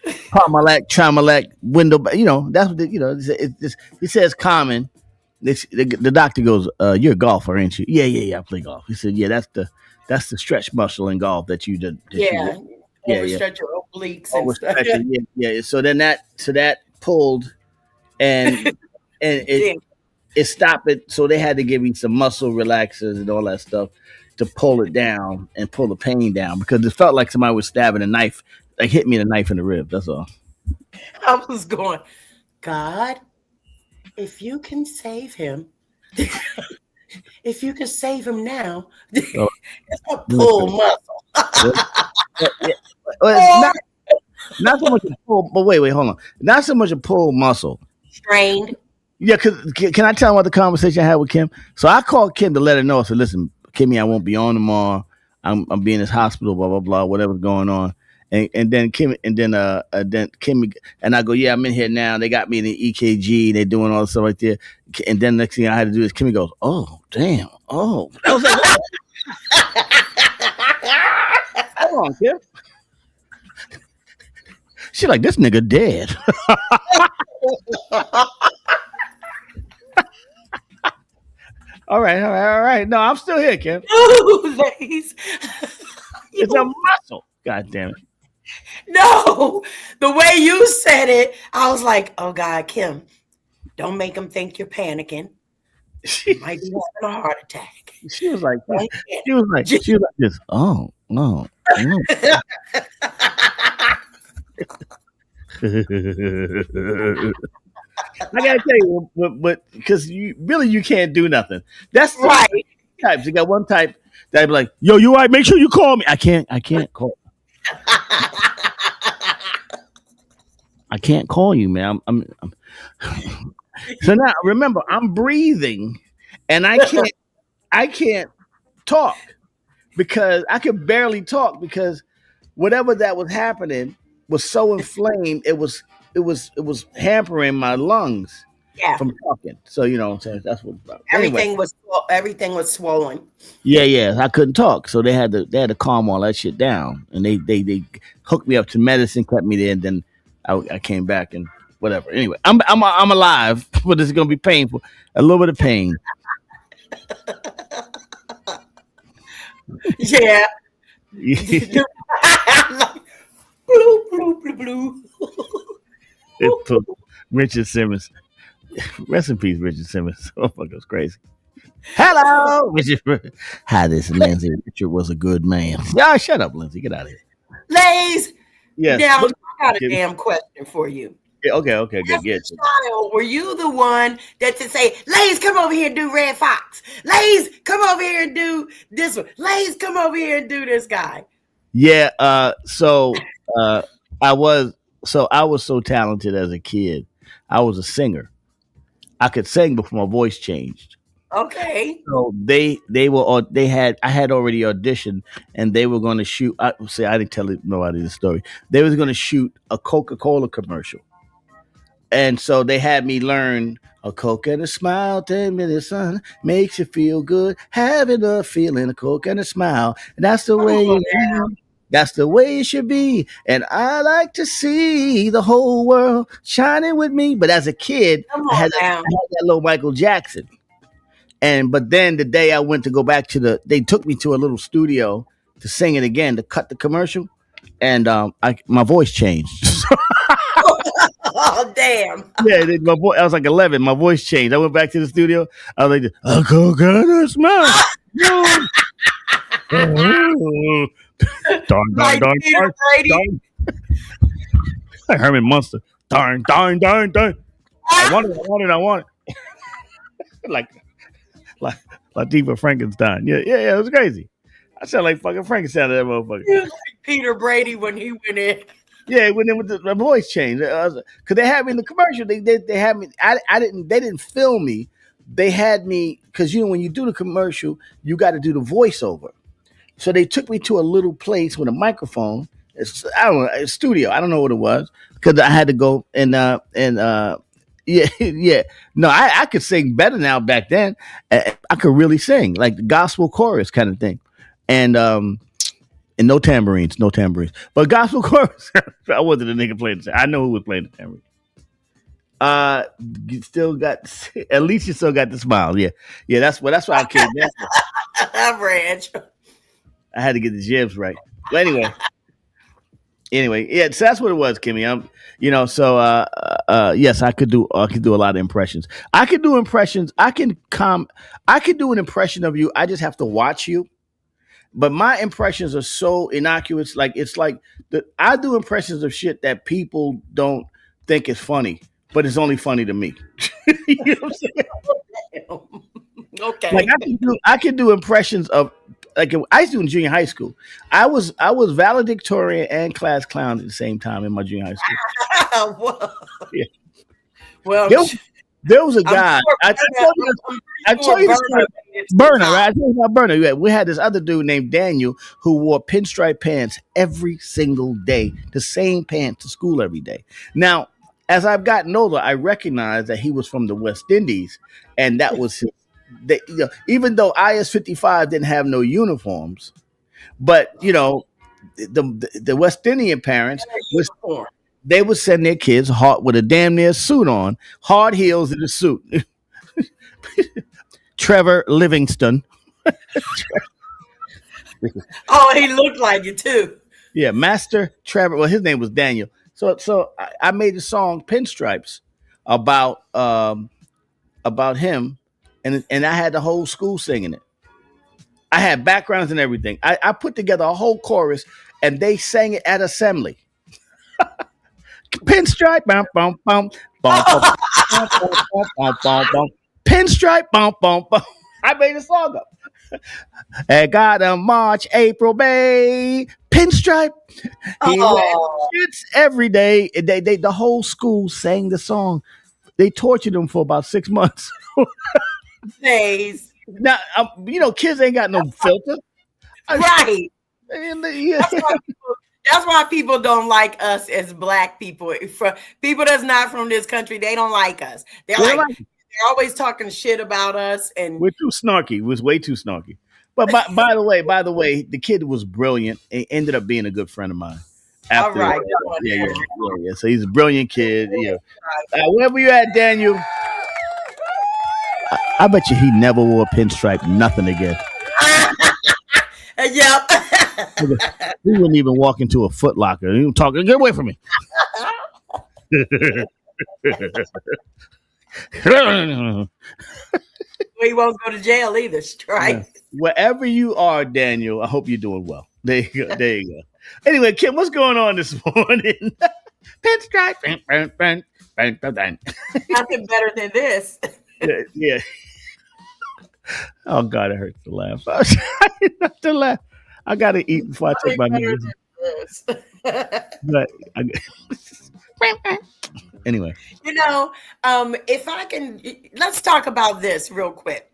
Parmalat, Tramalac, window. That's what he says common. The doctor goes, "You're a golfer, ain't you?" Yeah. I play golf. He said, "Yeah, that's the stretch muscle in golf that you did." Overstretch your obliques and stuff. Yeah. So then that pulled, and it stopped it. So they had to give me some muscle relaxers and all that stuff to pull it down and pull the pain down, because it felt like somebody was stabbing a knife, like hit me in a knife in the rib. That's all. I was going, God, if you can save him, if you can save him now, it's a pull muscle. Well, it's not so much a pull, but wait, hold on. Not so much a pull muscle. Strained. Yeah, can I tell them about the conversation I had with Kim? So I called Kim to let her know. I said, listen, Kimmy, I won't be on tomorrow. I'm be in this hospital, blah, blah, blah, whatever's going on. And then Kim, and then Kimmy, and I go, yeah, I'm in here now. They got me in the EKG. They're doing all this stuff right there. And then next thing I had to do is Kimmy goes, oh, damn. Oh. I was like, hold on, Kim. She like, this nigga dead. All right. No, I'm still here, Kim. Ooh, It's a muscle. God damn it. No, the way you said it, I was like, oh God, Kim, don't make him think you're panicking. You might be having a heart attack. She was like, Don't she was like this. Oh no. No. I gotta tell you, but because you can't do nothing. That's the right. types. You got one type that be like, yo, you all right? Make sure you call me. I can't call. I can't call you, man. I'm So now remember, I'm breathing, and I can't talk because I could barely talk because whatever that was happening was so inflamed. It was hampering my lungs from talking. So you know what I'm saying? That's what everything was swollen. Yeah. I couldn't talk. So they had to calm all that shit down. And they hooked me up to medicine, kept me there, and then I came back and whatever. Anyway, I'm alive, but it's gonna be painful. A little bit of pain. Yeah. Blue, blue, blue, blue. It took Richard Simmons. Rest in peace, Richard Simmons. Oh, fuck, it was crazy. Hello, Richard. Hi, this is Lindsay. Richard was a good man. Yeah, shut up, Lindsay. Get out of here. Lays. Yes. Now, I got a damn question for you. Yeah, okay, good. Get it. Child, were you the one that to say, Lays, come over here and do Red Fox? Lays, come over here and do this one. Lays, come over here and do this guy. Yeah. I was so talented as a kid. I was a singer. I could sing before my voice changed. Okay. So I had already auditioned, and they were going to shoot. I didn't tell nobody the story. They was going to shoot a Coca-Cola commercial, and so they had me learn a Coke and a smile. 10 minutes, sun makes you feel good. Having a feeling, a Coke and a smile, and that's the way. That's the way it should be. And I like to see the whole world shining with me. But as a kid, I had that little Michael Jackson. But then the day I went to go back they took me to a little studio to sing it again, to cut the commercial. And my voice changed. Oh, damn. Yeah, I was like 11. My voice changed. I went back to the studio. I was like, a coconut smile. Darn. Like Herman Munster. Darn. I want it. like Latifah Frankenstein. Yeah, it was crazy. I sound like fucking Frankenstein to that motherfucker. Like Peter Brady when he went in. Yeah, when the voice changed. Because they had me in the commercial. They had me. They didn't film me. They had me because when you do the commercial, you got to do the voiceover. So they took me to a little place with a microphone. I don't know, a studio. I don't know what it was because I had to go and yeah. No, I could sing better now. Back then, I could really sing like the gospel chorus kind of thing, and no tambourines, but gospel chorus. I wasn't a nigga playing. I know who was playing the tambourine. You still got at least you still got the smile. Yeah. That's why I came back. Ranch. I had to get the jibs right. But anyway, yeah. So that's what it was, Kimmy. Yes, I could do a lot of impressions. I could do impressions. I can do an impression of you. I just have to watch you. But my impressions are so innocuous. Like it's like I do impressions of shit that people don't think is funny, but it's only funny to me. You know what I'm saying? Okay. Like I can do impressions of. Like I used to do in junior high school. I was valedictorian and class clown at the same time in my junior high school. Yeah. Well, there was a guy. I told you Burner, right? I told you about Burner. Yeah, we had this other dude named Daniel who wore pinstripe pants every single day, the same pants to school every day. Now, as I've gotten older, I recognized that he was from the West Indies, and that was his. Even though IS-55 didn't have no uniforms, but the West Indian parents they would send their kids with a damn near suit on, hard heels and a suit. Trevor Livingston. Oh, he looked like it too. Yeah, Master Trevor. Well, his name was Daniel. So I made a song, Pinstripes, about him, and I had the whole school singing it. I had backgrounds and everything. I put together a whole chorus, and they sang it at assembly. Pinstripe, bum bum bum, bum bum bum bum bum bum bum. Pinstripe, bum bum bum. I made a song up. I got a March, April, May. Pinstripe. He shits every day. They the whole school sang the song. They tortured him for about 6 months. Days. Now, kids ain't got no filter. Right. Yeah. That's why people don't like us as black people. For people that's not from this country, they don't like us. They're always talking shit about us, and we're too snarky. It was way too snarky. But by the way, the kid was brilliant. He ended up being a good friend of mine. All right. Yeah. So he's a brilliant kid. Yeah. Wherever you at, Daniel, I bet you he never wore a pinstripe, nothing again. Yep. He wouldn't even walk into a Foot Locker. He was talking, get away from me. He won't go to jail either, right? Yeah. Wherever you are, Daniel, I hope you're doing well. There you go. Anyway, Kim, what's going on this morning? Pinstripe. Nothing better than this. Yeah. Oh God, it hurts to laugh. I was trying not to laugh. I gotta eat before I take my medicine. But anyway, if I can, let's talk about this real quick.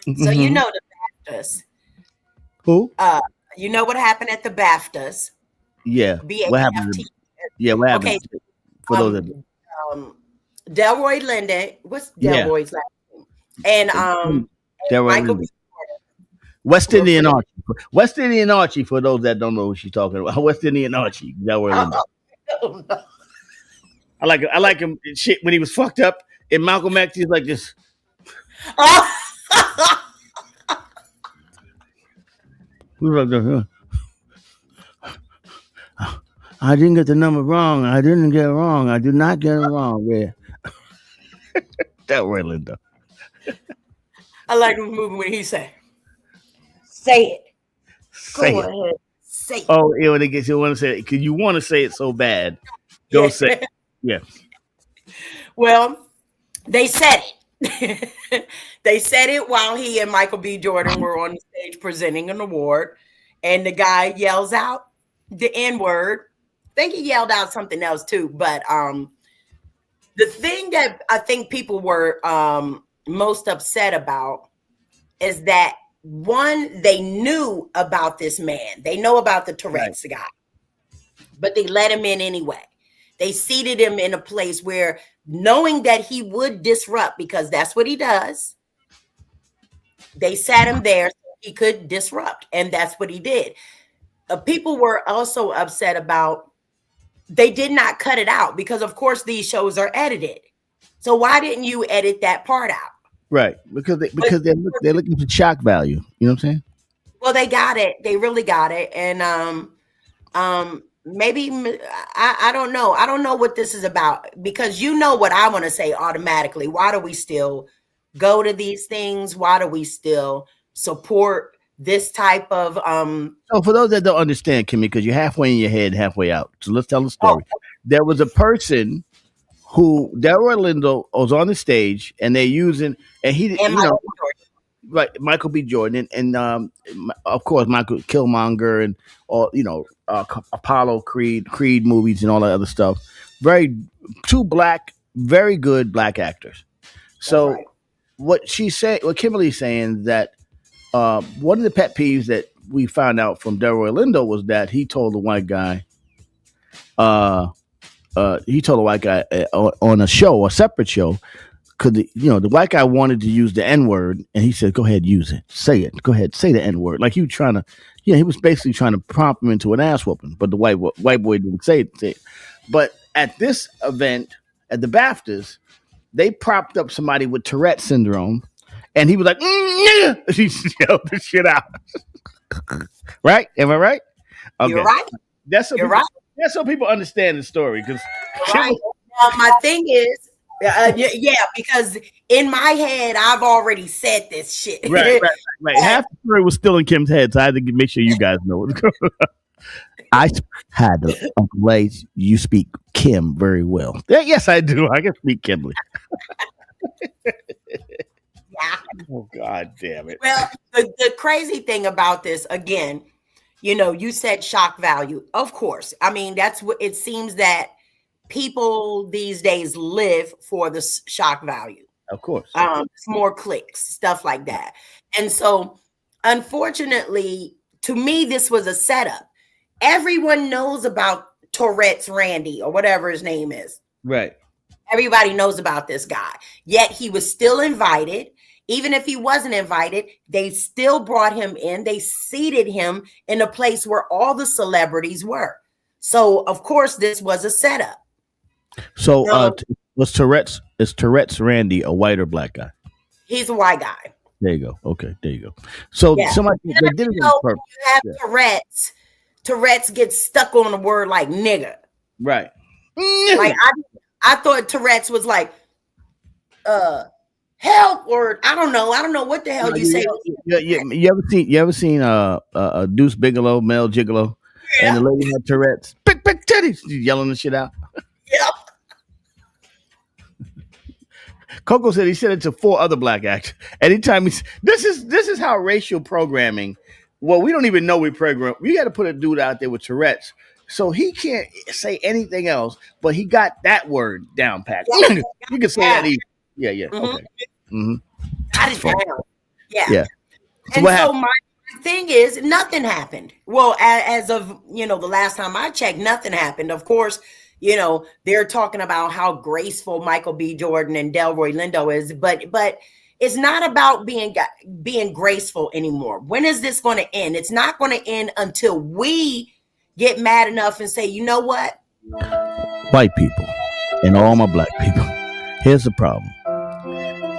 So the BAFTAs. Who? You know what happened at the BAFTAs? Yeah. What happened? What happened? Okay. For those that Delroy Lindo. What's Delroy's last name? And Michael B. West Indian Archie. West Indian Archie, for those that don't know what she's talking about. West Indian Archie. Delroy Lindo. Oh, no. I like him shit when he was fucked up in Malcolm X. He's like this. I didn't get the number wrong. I didn't get it wrong. I did not get it wrong. Yeah. Delroy Lindo. I like him moving when he say it. Go ahead. Say it. Oh, yeah, when they get you want to say it because you want to say it so bad. Go say it. Yeah. Well, they said it. They said it while he and Michael B. Jordan were on the stage presenting an award, and the guy yells out the N-word. I think he yelled out something else too, but the thing that I think people were most upset about is that one, they knew about this man. They know about the Tourette's guy, but they let him in anyway. They seated him in a place where, knowing that he would disrupt, because that's what he does, they sat him there so he could disrupt, and that's what he did. People were also upset about they did not cut it out because, of course, these shows are edited. So why didn't you edit that part out? Right, because they're looking for shock value. You know what I'm saying? Well, they got it. They really got it, and maybe I don't know. I don't know what this is about, because you know what I want to say automatically. Why do we still go to these things? Why do we still support this type of So for those that don't understand, Kimmy, because you're halfway in your head, halfway out. So let's tell the story. There was a person who Delroy Lindo was on the stage, and they're using, and he, Michael B. Jordan, and of course Michael Killmonger, and all Apollo Creed movies, and all that other stuff. Two black, very good black actors. So what Kimberly's saying that one of the pet peeves that we found out from Delroy Lindo was that he told the white guy. He told a white guy on a show, a separate show, because the white guy wanted to use the N-word, and he said, "Go ahead, use it. Say it. Go ahead, say the N-word." Like he was trying to, he was basically trying to prompt him into an ass whooping. But the white boy didn't say it. But at this event, at the BAFTAs, they propped up somebody with Tourette syndrome, and he was like, "He yelled the shit out." Right? Am I right? Okay. You're right. That's so You're people, right. That's so people understand the story because Right. Now, my thing is, yeah, because in my head, I've already said this shit. right. Half the story was still in Kim's head, so I had to make sure you guys know what's going on. I had to, Uncle Lace, you speak Kim very well. Yes, I do. I can speak Kimberly. Yeah. Oh, God damn it. Well, the crazy thing about this, again, you said shock value. Of course. I mean, that's what it seems that people these days live for the shock value. Of course. It's more clicks, stuff like that. And so, unfortunately, to me, this was a setup. Everyone knows about Tourette's Randy or whatever his name is. Right. Everybody knows about this guy. Yet he was still invited. Even if he wasn't invited, they still brought him in. They seated him in a place where all the celebrities were. So, of course, this was a setup. So, is Tourette's Randy a white or black guy? He's a white guy. There you go. Okay, there you go. So, somebody they did it on purpose. You have Tourette's gets stuck on a word like nigga. Right. Like I thought Tourette's was like help, or I don't know what the hell you say. You ever seen Deuce Bigelow, Mel Gigolo, and the lady had Tourette's? Big titties, she's yelling the shit out. Yep. Coco said he said it to 4 other black actors. Anytime this is how racial programming. Well, we don't even know we program. We got to put a dude out there with Tourette's, so he can't say anything else. But he got that word down pat. You can say that easy. Yeah. Mm-hmm. Okay. Mm-hmm. Got it down. Yeah. And so my thing is, nothing happened. Well, as of the last time I checked, nothing happened. Of course, they're talking about how graceful Michael B. Jordan and Delroy Lindo is, but it's not about being graceful anymore. When is this going to end? It's not going to end until we get mad enough and say, you know what? White people and all my black people, here's the problem.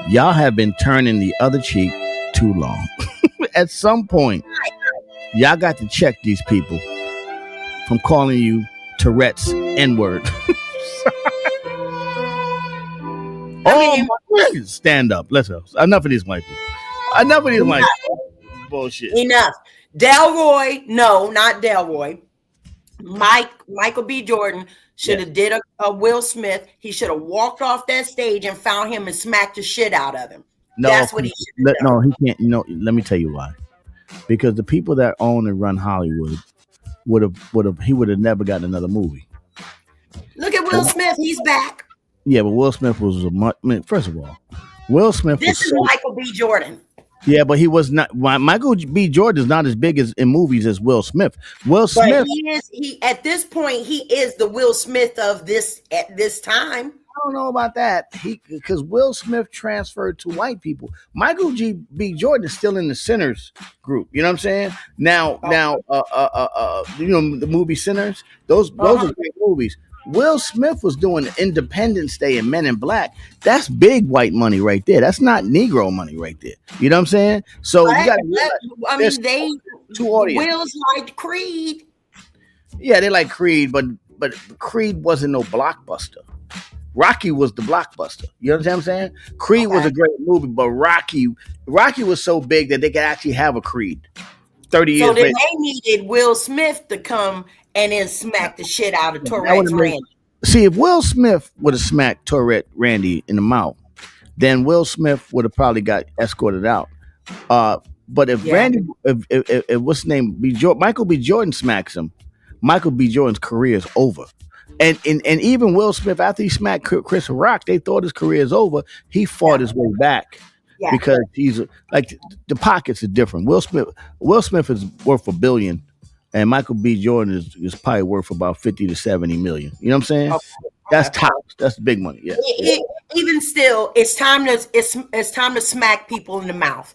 Y'all have been turning the other cheek too long. At some point, y'all got to check these people from calling you Tourette's N-word. Stand up. Let's go. Enough of these white people. Enough of these white people. Bullshit. Enough. Delroy, no, not Delroy. Michael B. Jordan should have did a Will Smith. He should have walked off that stage and found him and smacked the shit out of him. No, that's what he should have done. No, he can't. Let me tell you why. Because the people that own and run Hollywood would have never gotten another movie. Look at Will Smith. He's back. Yeah, but Will Smith was first of all, Will Smith. This is Michael B. Jordan. Yeah, but he was not. Michael B. Jordan is not as big in movies as Will Smith. Will Smith. He at this point he is the Will Smith of this at this time. I don't know about that. Because Will Smith transferred to white people. Michael B. Jordan is still in the Sinners group. You know what I'm saying? Now, the movie Sinners. Those are great movies. Will Smith was doing Independence Day and Men in Black. That's big white money right there. That's not Negro money right there. You know what I'm saying? So you got to they two audiences. Will's like Creed. Yeah, they like Creed, but Creed wasn't no blockbuster. Rocky was the blockbuster. You know what I'm saying? Creed was a great movie, but Rocky was so big that they could actually have a Creed 30 years later. So then they needed Will Smith to come and then smack the shit out of Tourette's Randy. See, if Will Smith would have smacked Tourette Randy in the mouth, then Will Smith would have probably got escorted out. But if Randy, if what's his name, Michael B. Jordan smacks him, Michael B. Jordan's career is over. And even Will Smith, after he smacked Chris Rock, they thought his career is over. He fought his way back because he's like the pockets are different. Will Smith is worth $1 billion, and Michael B. Jordan is probably worth about 50 to 70 million. You know what I'm saying? Okay. That's tops. That's big money. Yeah. Even still, it's time to smack people in the mouth.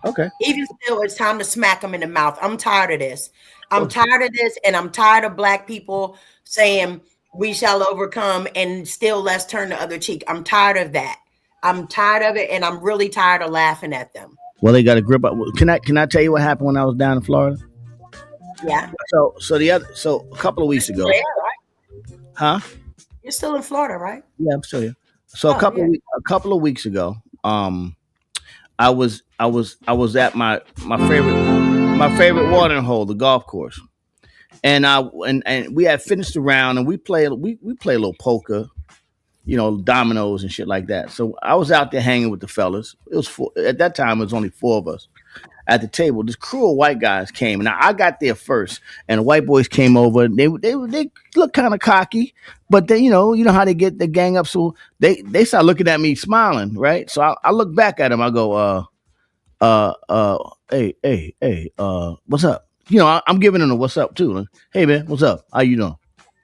Okay. Even still, it's time to smack them in the mouth. I'm tired of this. I'm tired of this, and I'm tired of black people saying we shall overcome and still let's turn the other cheek. I'm tired of that. I'm tired of it, and I'm really tired of laughing at them. Well, they got a grip up. Can I tell you what happened when I was down in Florida? Yeah. So a couple of weeks ago, Yeah, right? huh? You're still in Florida, right? Yeah, I'm still here. So Oh, yeah. a couple of weeks ago, I was at my favorite watering hole, the golf course, and we had finished the round, and we play a little poker, dominoes and shit like that. So I was out there hanging with the fellas. It was at that time. It was only 4 of us at the table. This crew of white guys came. Now I got there first, and the white boys came over. They look kind of cocky, but they, you know how they get the gang up. So they start looking at me, smiling, right? So I look back at them. I go, hey, what's up? I'm giving them a what's up too. Like, hey man, what's up? How you doing?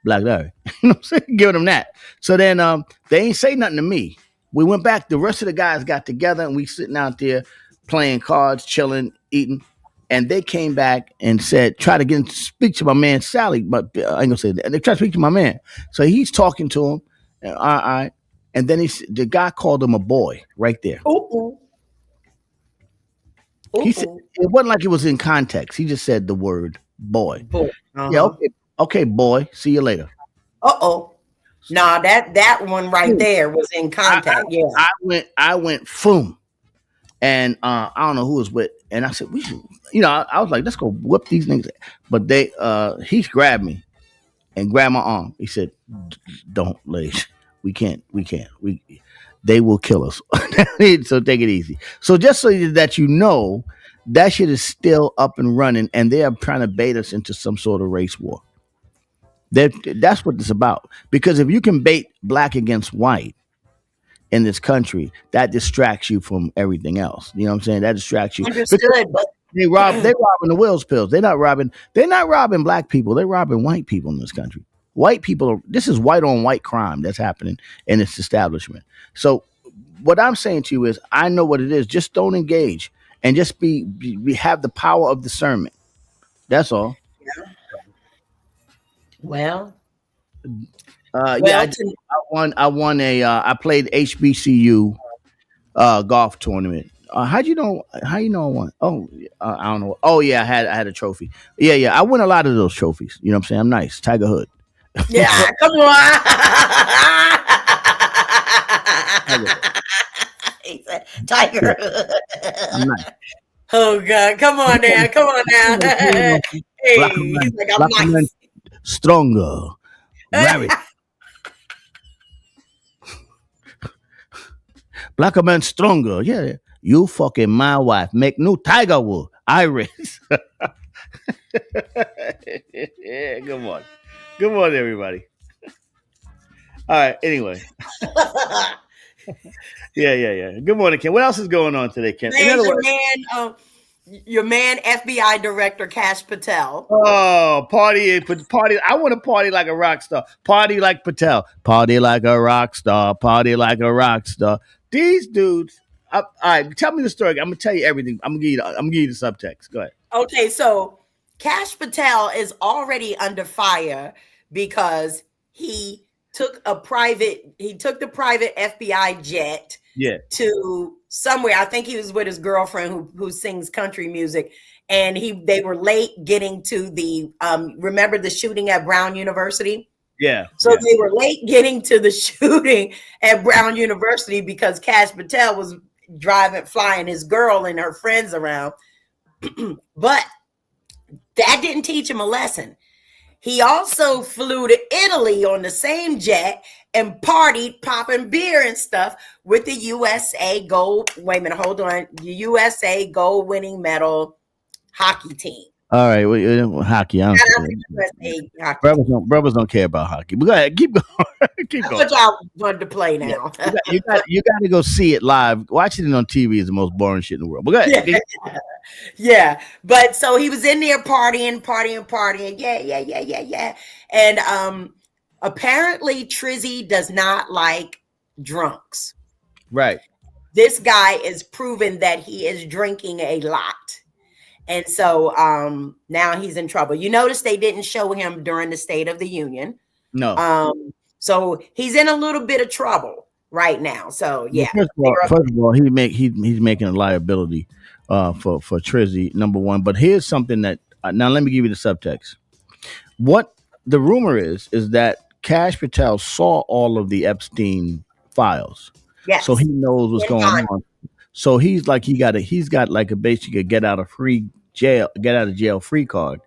Black Larry. You know what I'm saying? Giving them that. So then they ain't say nothing to me. We went back. The rest of the guys got together and we sitting out there playing cards, chilling, eating. And they came back and said, try to speak to my man Sally, but I ain't gonna say that. They try to speak to my man. So he's talking to him. And, all right. And then the guy called him a boy right there. Ooh. He said it wasn't like it was in context. He just said the word boy. Uh-huh. Yeah, okay, boy. See you later. Uh-oh. Nah, that one right there was in contact. Yeah. I went boom. And I don't know who was with, and I said, we should, I was like, let's go whip these niggas. But he grabbed me and grabbed my arm. He said, don't, ladies. We can't. They will kill us. So take it easy. So just so that that shit is still up and running, and they are trying to bait us into some sort of race war. That's what it's about. Because if you can bait black against white in this country, that distracts you from everything else. You know what I'm saying? That distracts you. Understood, but they're robbing the Wills pills. They're not robbing black people. They're robbing white people in this country. White people this is white on white crime that's happening in this establishment. So what I'm saying to you is, I know what it is. Just don't engage and just we have the power of discernment. That's all. Yeah. Well, I won I played HBCU golf tournament. How you know I won? Oh, I don't know. Oh yeah, I had a trophy. Yeah. I win a lot of those trophies. You know what I'm saying? I'm nice. Tiger Hood. Yeah, come on. He said, Tiger Hood. I'm nice. Oh God, come on now. Hey, he's like, I'm nice. Stronger. Rabbit. Black man stronger. Yeah. You fucking my wife. Make new Tiger Wood. Iris. Yeah, good morning. Good morning, everybody. All right, anyway. Yeah. Good morning, Ken. What else is going on today, Ken? Your man, FBI Director Kash Patel. Oh, party! I want to party like a rock star. Party like Patel. Party like a rock star. Party like a rock star. These dudes. All right, tell me the story. I'm gonna tell you everything. I'm gonna give you the subtext. Go ahead. Okay, so Kash Patel is already under fire because he took the private FBI jet to somewhere. I think he was with his girlfriend who sings country music, and they were late getting to the remember the shooting at Brown University? Yeah. So they were late getting to the shooting at Brown University because Kash Patel was flying his girl and her friends around. But that didn't teach him a lesson. He also flew to Italy on the same jet and partied, popping beer and stuff with the USA gold. Wait a minute, hold on. The USA gold winning medal hockey team. All right, hockey. I don't brothers don't care about hockey. But go ahead, keep going. Keep going. That's what y'all wanted to play now. You got to go see it live. Watching it on TV is the most boring shit in the world. But go ahead. Yeah. But so he was in there partying. Yeah. And apparently Trizzy does not like drunks. Right. This guy is proven that he is drinking a lot. And so now he's in trouble. You notice they didn't show him during the State of the Union. No. So he's in a little bit of trouble right now. So yeah. First of all, he's making a liability for Trizzy, number one. But here's something that now let me give you the subtext. What the rumor is that Cash Patel saw all of the Epstein files, Yes. so he knows what's going fine. on. So he's got like a basically get out of jail free card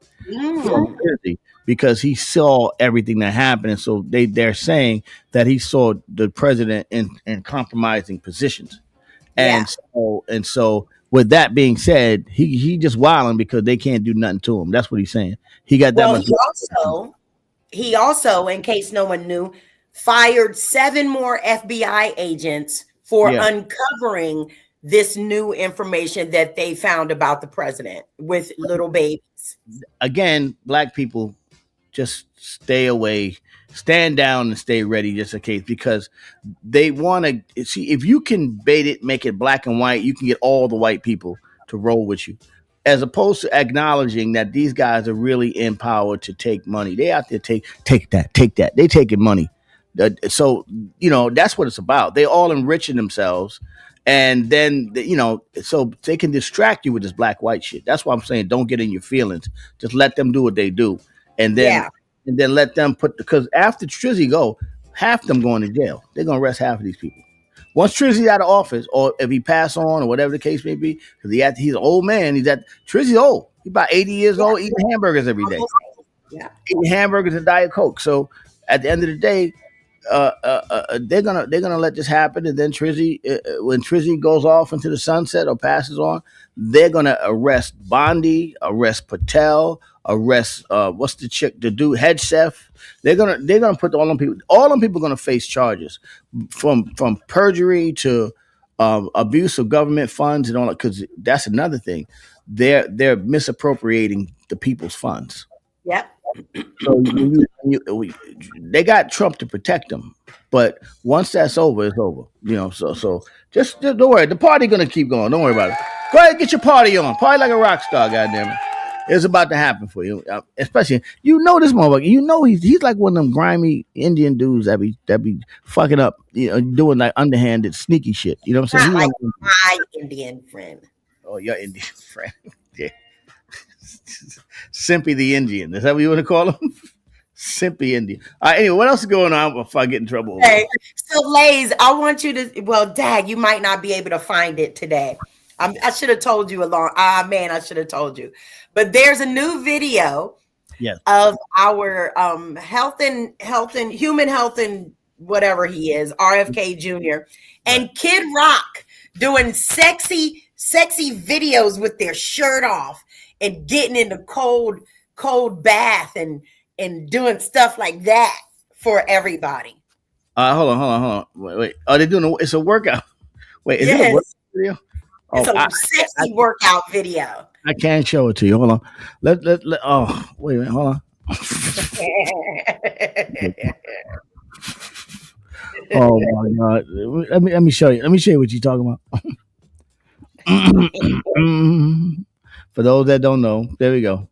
from Trizzy because he saw everything that happened, and so they're saying that he saw the president in compromising positions. And so with that being said, he just wilding because they can't do nothing to him. That's what he's saying. He got that much. He also, in case no one knew, fired 7 more FBI agents for uncovering this new information that they found about the president with little babies. Again, black people, just stay away, stand down and stay ready just in case, because they want to see if you can bait it, make it black and white, you can get all the white people to roll with you, as opposed to acknowledging that these guys are really in power to take money. They out there take that. They taking money. So, that's what it's about. They all enriching themselves. And then, so they can distract you with this black white shit. That's why I'm saying don't get in your feelings. Just let them do what they do. And then let them because after Trizzy go, half them going to jail. They're going to arrest half of these people. Once Trizzy's out of office, or if he pass on, or whatever the case may be, because he's an old man. Trizzy's old. He's about 80 years old, eating hamburgers every day. Eating hamburgers and Diet Coke. So at the end of the day, they're gonna let this happen, and then Trizzy, when Trizzy goes off into the sunset or passes on, they're gonna arrest Bondi, arrest Patel, arrest what's the chick, the dude, head chef. They're gonna put all them people. All them people are gonna face charges from perjury to abuse of government funds and all that. Because that's another thing. They're misappropriating the people's funds. Yep. So they got Trump to protect them, but once that's over, it's over. So just don't worry. The party gonna keep going. Don't worry about it. Go ahead and get your party on. Party like a rock star. Goddamn it, it's about to happen for you. Especially this motherfucker. He's like one of them grimy Indian dudes that be fucking up. Doing like underhanded, sneaky shit. You know what I'm saying? Not like my Indian friend. Oh, your Indian friend. Yeah. Simpy the Indian. Is that what you want to call him? Simpy Indian. Anyway, what else is going on before I get in trouble? Hey, so Lays, I want you to, Dag, you might not be able to find it today. I should have told you I should have told you. But there's a new video of our health and human health and whatever he is, RFK Jr. and Kid Rock doing sexy videos with their shirt off and getting in the cold bath and doing stuff like that for everybody. Hold on. Wait. Are they doing it's a workout? Wait, is it a workout video? It's a sexy workout video. I can't show it to you. Hold on. Let oh, wait a minute. Hold on. Oh my God. Let me show you. Let me show you what you're talking about. For those that don't know, there we go.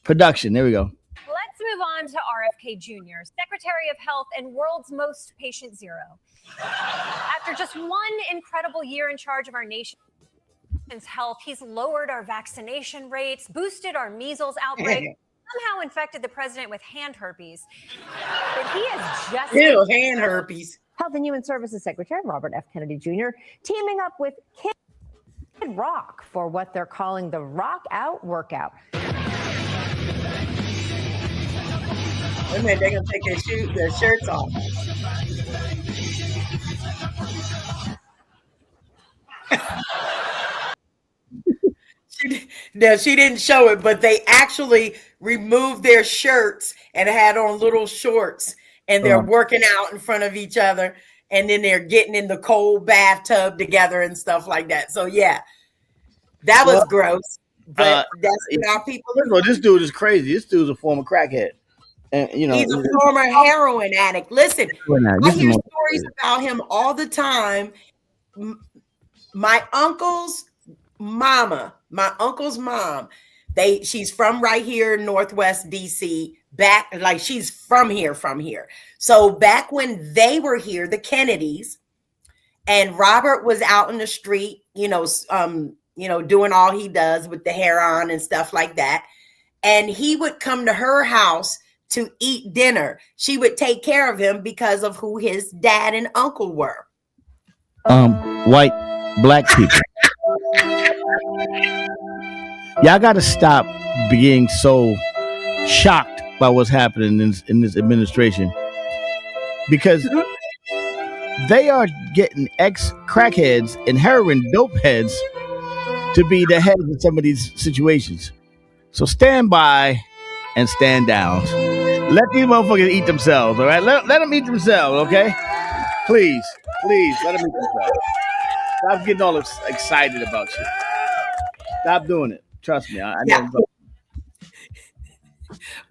Production, there we go. Let's move on to RFK Jr., Secretary of Health and world's most patient zero. After just one incredible year in charge of our nation's health, he's lowered our vaccination rates, boosted our measles outbreak, somehow infected the president with hand herpes. But he is just... Ew, hand herpes. Health and Human Services Secretary Robert F. Kennedy Jr. teaming up with Kid Rock for what they're calling the Rock Out Workout. Wait a minute, they're gonna take their shirts off. She didn't show it, but they actually removed their shirts and had on little shorts, and they're working out in front of each other, and then they're getting in the cold bathtub together and stuff like that. So yeah, that was gross. But that's how people. This dude is crazy. This dude's a former crackhead. And he's a former heroin addict. Listen, I hear stories about him all the time. My uncle's mom, she's from right here in Northwest DC. She's from here. So back when they were here, the Kennedys, and Robert was out in the street, doing all he does with the hair on and stuff like that. And he would come to her house to eat dinner. She would take care of him because of who his dad and uncle were. White, black people. Y'all got to stop being so shocked by what's happening in this administration, because they are getting ex-crackheads and heroin dope heads to be the heads of some of these situations. So stand by and stand down. Let these motherfuckers eat themselves, all right? Let them eat themselves, okay? Please, let them eat themselves. Stop getting all excited about shit. Stop doing it. Trust me. I know.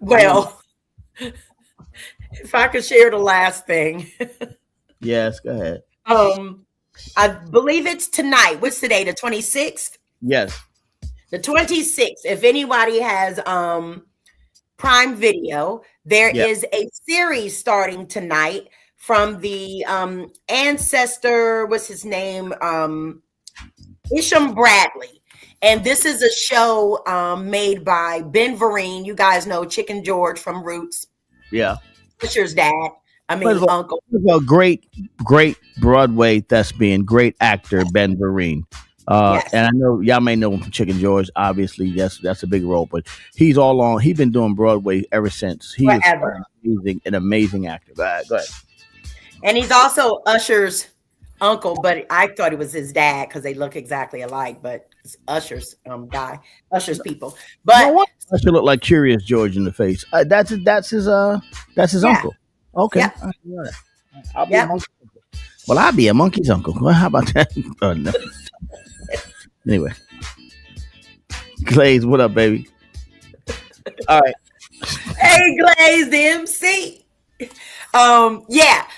Well, if I could share the last thing. Yes, go ahead. I believe it's tonight. What's today? The 26th? Yes. The 26th. If anybody has Prime Video, there is a series starting tonight from the ancestor, what's his name? Isham Bradley. And this is a show made by Ben Vereen. You guys know Chicken George from Roots. Yeah. Fisher's dad. Uncle. A great Broadway thespian, great actor, Ben Vereen. Yes. And I know y'all may know him from Chicken George. Obviously, that's a big role, but he's been doing Broadway ever since. He Forever. is an amazing actor. Go ahead. And he's also Usher's uncle, but I thought it was his dad because they look exactly alike. But it's Usher's guy, Usher's people. But Usher look like Curious George in the face. That's his uncle. Okay. Yep. I'll be a monkey's uncle. Well, I'll be a monkey's uncle. Well, how about that? No. Anyway, Glaze, what up, baby? All right. Hey, Glaze, the MC.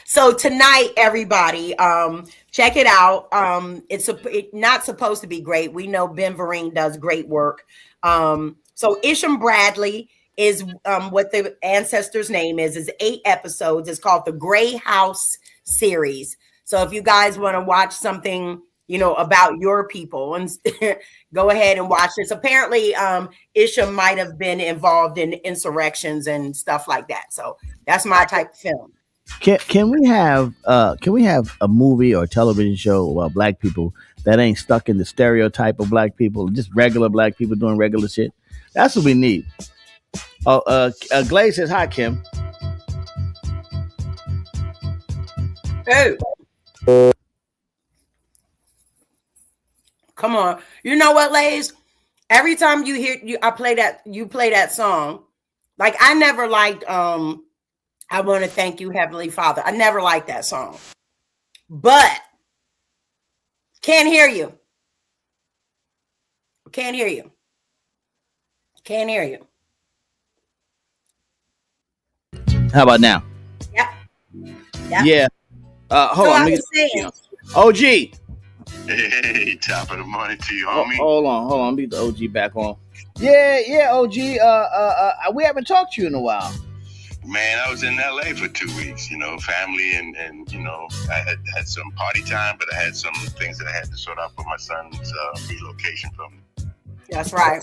So tonight, everybody, check it out. It's not supposed to be great. We know Ben Vereen does great work. So Isham Bradley is what the ancestor's name is 8 episodes. It's called the Gray House series. So if you guys want to watch something, about your people, and go ahead and watch this. Apparently, Isham might have been involved in insurrections and stuff like that. So that's my type of film. Can we have a movie or a television show about black people that ain't stuck in the stereotype of black people, just regular black people doing regular shit? That's what we need. Glaze says hi, Kim. Hey. Come on. You know what, Lays? Every time I play that song, like I never liked I want to thank you, Heavenly Father. I never liked that song. But can't hear you. Can't hear you. Can't hear you. How about now? Yep. Yeah. Hold on. OG. Hey, top of the morning to you, homie. Hold on. Leave the OG back on. Yeah, OG. We haven't talked to you in a while. Man, I was in LA for 2 weeks, family and I had some party time, but I had some things that I had to sort out for my son's relocation from me. That's right.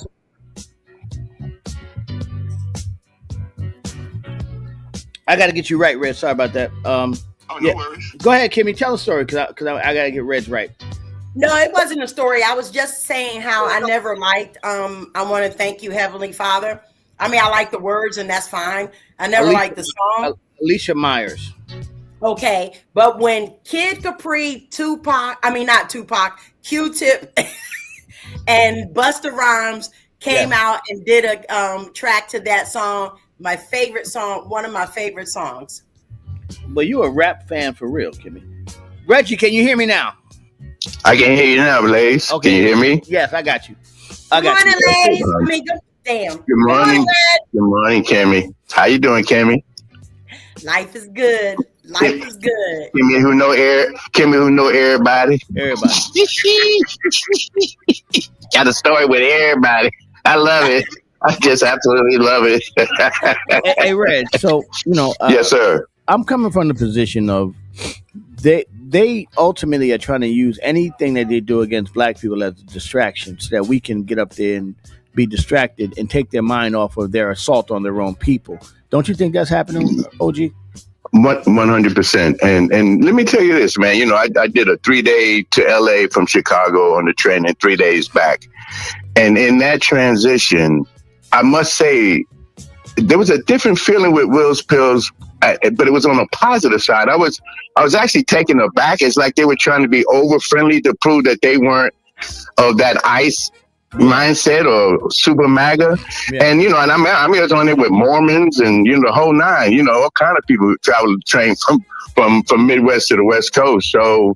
I got to get you right, Red. Sorry about that. No worries. Go ahead, Kimmy. Tell a story because I got to get Red's right. No, it wasn't a story. I was just saying how I never liked I want to thank you, Heavenly Father. I mean, I like the words and that's fine. I never liked the song. Alicia Myers. Okay. But when Kid Capri, not Tupac, Q-Tip and Busta Rhymes came out and did a track to that song, my favorite song, one of my favorite songs. But you a rap fan for real, Kimmy. Reggie, can you hear me now? I can hear you now, Blaze. Okay. Can you hear me? Yes, I got you. Good morning, Blaze. Damn. Good morning. Good morning, Kimmy. How you doing, Kimmy? Life is good. Life is good. Kimmy who know everybody. Everybody. Got a story with everybody. I love it. I just absolutely love it. Hey, Red. So, yes, sir. I'm coming from the position of they ultimately are trying to use anything that they do against black people as a distraction so that we can get up there and be distracted and take their mind off of their assault on their own people. Don't you think that's happening, OG? 100%. And let me tell you this, man. You know, I did a 3-day to LA from Chicago on the train and 3 days back. And in that transition, I must say, there was a different feeling with Will's Pills, but it was on a positive side. I was actually taken aback. It's like they were trying to be over friendly to prove that they weren't of that ICE mindset or super MAGA. Yeah. And, you know, and I'm here on it with Mormons and, you know, the whole nine, you know, all kind of people travel the train from Midwest to the West Coast. So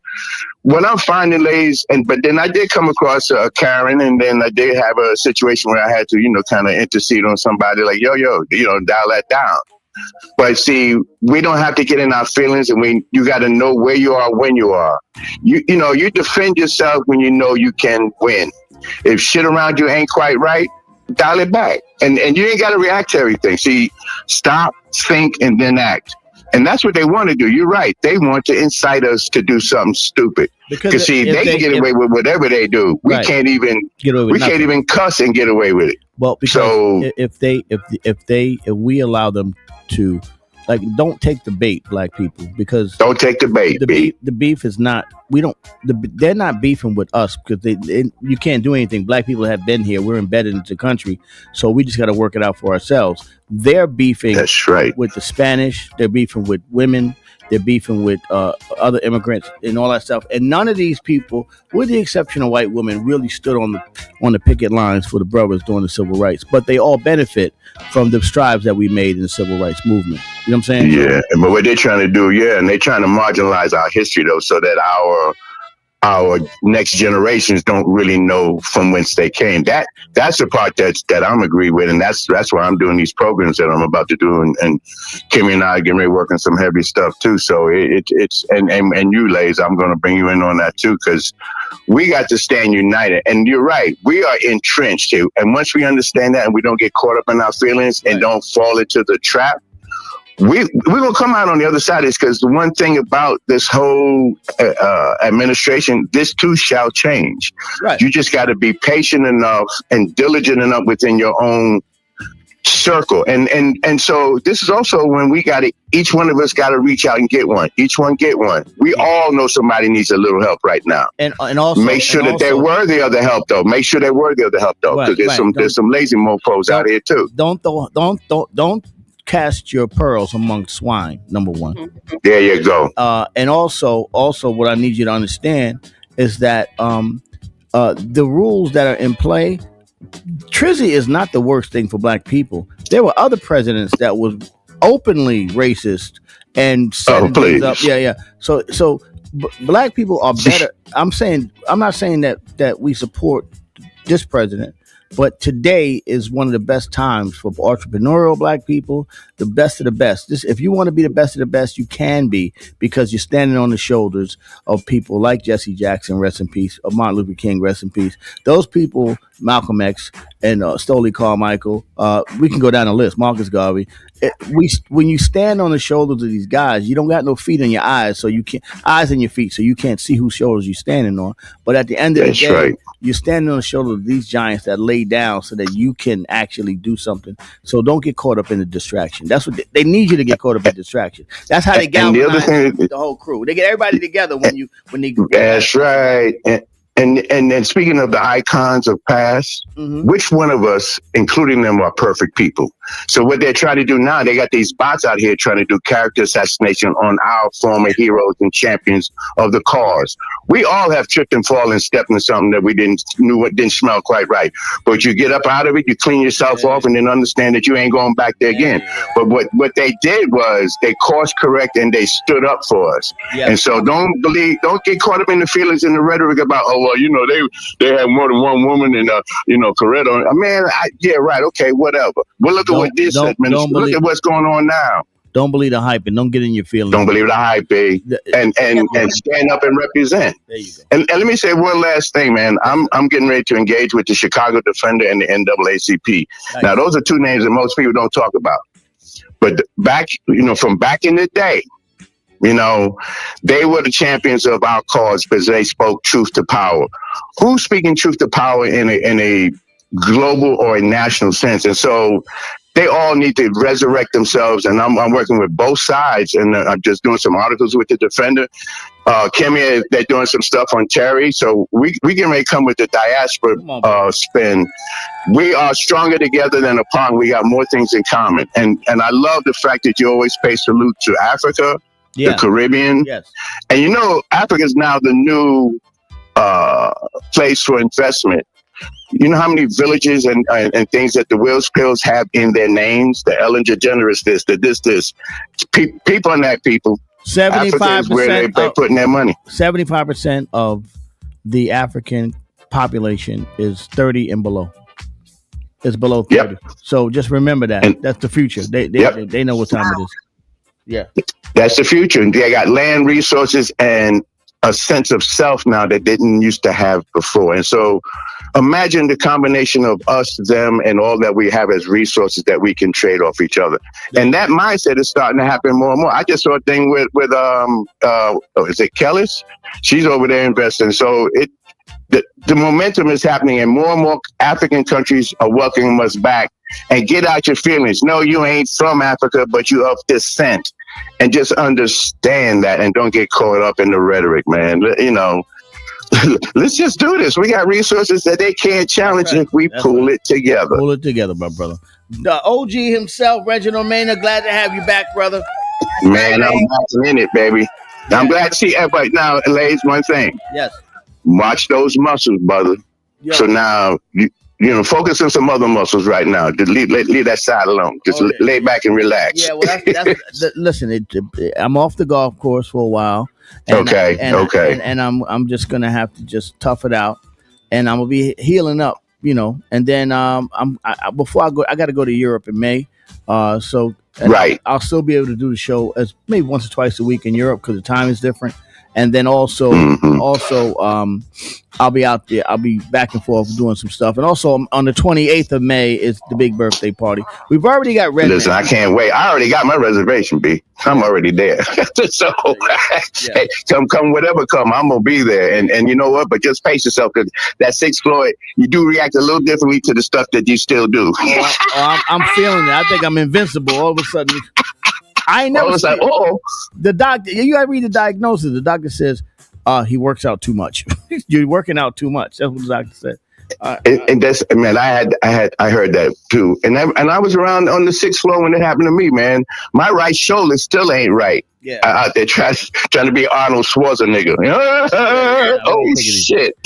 what I'm finding, ladies, but then I did come across Karen, and then I did have a situation where I had to, you know, kind of intercede on somebody like, yo, you know, dial that down. But see, we don't have to get in our feelings, and you got to know where you are when you are. You know, you defend yourself when you know you can win. If shit around you ain't quite right, dial it back. And you ain't got to react to everything. See, stop, think, and then act. And that's what they want to do. You're right. They want to incite us to do something stupid. Because see, they can get away with whatever they do. We can't even can't even cuss and get away with it. Well, because if we allow them to, like, don't take the bait, black people, because don't take the bait. The beef is not. They're not beefing with us because you can't do anything. Black people have been here. We're embedded into the country, so we just got to work it out for ourselves. They're beefing. That's right. With the Spanish. They're beefing with women. They're beefing with other immigrants and all that stuff. And none of these people, with the exception of white women, really stood on the picket lines for the brothers during the civil rights. But they all benefit from the strides that we made in the civil rights movement. You know what I'm saying? Yeah, but what they're trying to do, and they're trying to marginalize our history, though, so that our next generations don't really know from whence they came. That's the part that I'm agree with, and that's why I'm doing these programs that I'm about to do, and Kimmy and I are getting ready to work on some heavy stuff too. So it's and you ladies, I'm going to bring you in on that too, because we got to stand united. And you're right, we are entrenched here, and once we understand that and we don't get caught up in our feelings and don't fall into the trap, we're going to come out on the other side of this, because the one thing about this whole administration, this too shall change. Right. You just got to be patient enough and diligent enough within your own circle. And so this is also when each one of us got to reach out and get one. Each one get one. We all know somebody needs a little help right now. And also make sure that they're worthy of the help, though. Make sure they're worthy of the help, though, because there's some lazy mofos out here too. Don't cast your pearls among swine, number one. There you go. And also what I need you to understand is that the rules that are in play, Trizzy is not the worst thing for black people. There were other presidents that was openly racist and setting things up. Yeah. So black people are better. I'm not saying that we support this president, but today is one of the best times for entrepreneurial black people, the best of the best. If you want to be the best of the best, you can be, because you're standing on the shoulders of people like Jesse Jackson, rest in peace, of Martin Luther King, rest in peace. Those people, Malcolm X and Stokely Carmichael, we can go down the list, Marcus Garvey. When you stand on the shoulders of these guys, you don't got no feet on your eyes, so you can't eyes in your feet, so you can't see whose shoulders you're standing on. But at the end of the day, you're standing on the shoulders of these giants that lay down so that you can actually do something. So don't get caught up in the distraction. That's what they need you to get caught up in distraction. That's how they galvanize the whole crew. They get everybody together when they. That's right. And speaking of the icons of past, which one of us, including them, are perfect people? So what they're trying to do now, they got these bots out here trying to do character assassination on our former heroes and champions of the cause. We all have tripped and fallen, stepped in something that we didn't smell quite right. But you get up out of it, you clean yourself off, and then understand that you ain't going back there again. But what they did was they course correct and they stood up for us. And so don't get caught up in the feelings and the rhetoric about, oh, well, you know, they had more than one woman and Coretta. Okay, whatever. Well, look at what this administration. Look at what's going on now. Don't believe the hype and don't get in your feelings. Don't believe the hype, and stand up and represent. There you go. And let me say one last thing, man. I'm getting ready to engage with the Chicago Defender and the NAACP. Nice. Now, those are two names that most people don't talk about. But from back in the day, You know, they were the champions of our cause because they spoke truth to power. Who's speaking truth to power in a global or a national sense? And so they all need to resurrect themselves. And I'm working with both sides, and I'm just doing some articles with the Defender. Kimmy, they're doing some stuff on Terry. So we getting ready to come with the diaspora spin. We are stronger together than apart. We got more things in common. And I love the fact that you always pay salute to Africa, the Caribbean. Yes. And you know, Africa is now the new place for investment. You know how many villages and things that the Will Spills have in their names? The Ellen DeGeneres, this. People in that people. 75% is where they're putting their money. 75% of the African population is 30 and below. It's below 30. Yep. So just remember that. And that's the future. They know what time it is. Yeah. That's the future. They got land, resources, and a sense of self now that they didn't used to have before. And so imagine the combination of us, them, and all that we have as resources that we can trade off each other. And that mindset is starting to happen more and more. I just saw a thing with is it Kellis? She's over there investing. So the momentum is happening, and more African countries are welcoming us back. And get out your feelings. No, you ain't from Africa, but you of descent. And just understand that, and don't get caught up in the rhetoric, man. You know, let's just do this. We got resources that they can't challenge if we pull it together. Pull it together, my brother. The OG himself, Reginald Mena, glad to have you back, brother. Man, I'm back in it, baby. Yeah. I'm glad to see everybody. Now, ladies, one thing. Yes. Watch those muscles, brother. Yo. So now, you know, focus on some other muscles right now. Just leave that side alone. Just lay back and relax. Yeah, well, listen. I'm off the golf course for a while. And I'm just gonna have to just tough it out, and I'm gonna be healing up, you know. And then before I go, I got to go to Europe in May. So I'll still be able to do the show as maybe once or twice a week in Europe because the time is different. And then also, I'll be out there. I'll be back and forth doing some stuff. And also on the 28th of May is the big birthday party. We've already got Red. Listen, I can't wait. I already got my reservation, B. I'm already there. So hey, come whatever come, I'm gonna be there. And you know what? But just pace yourself, because that 6th floor, you do react a little differently to the stuff that you still do. I'm feeling it. I think I'm invincible all of a sudden. I ain't never seen the doctor. You gotta read the diagnosis. The doctor says he works out too much. You're working out too much. That's what the doctor said. And that's, man, I heard that too. And I was around on the 6th floor when it happened to me, man. My right shoulder still ain't right. Yeah. Out there trying to be Arnold Schwarzenegger. Oh shit.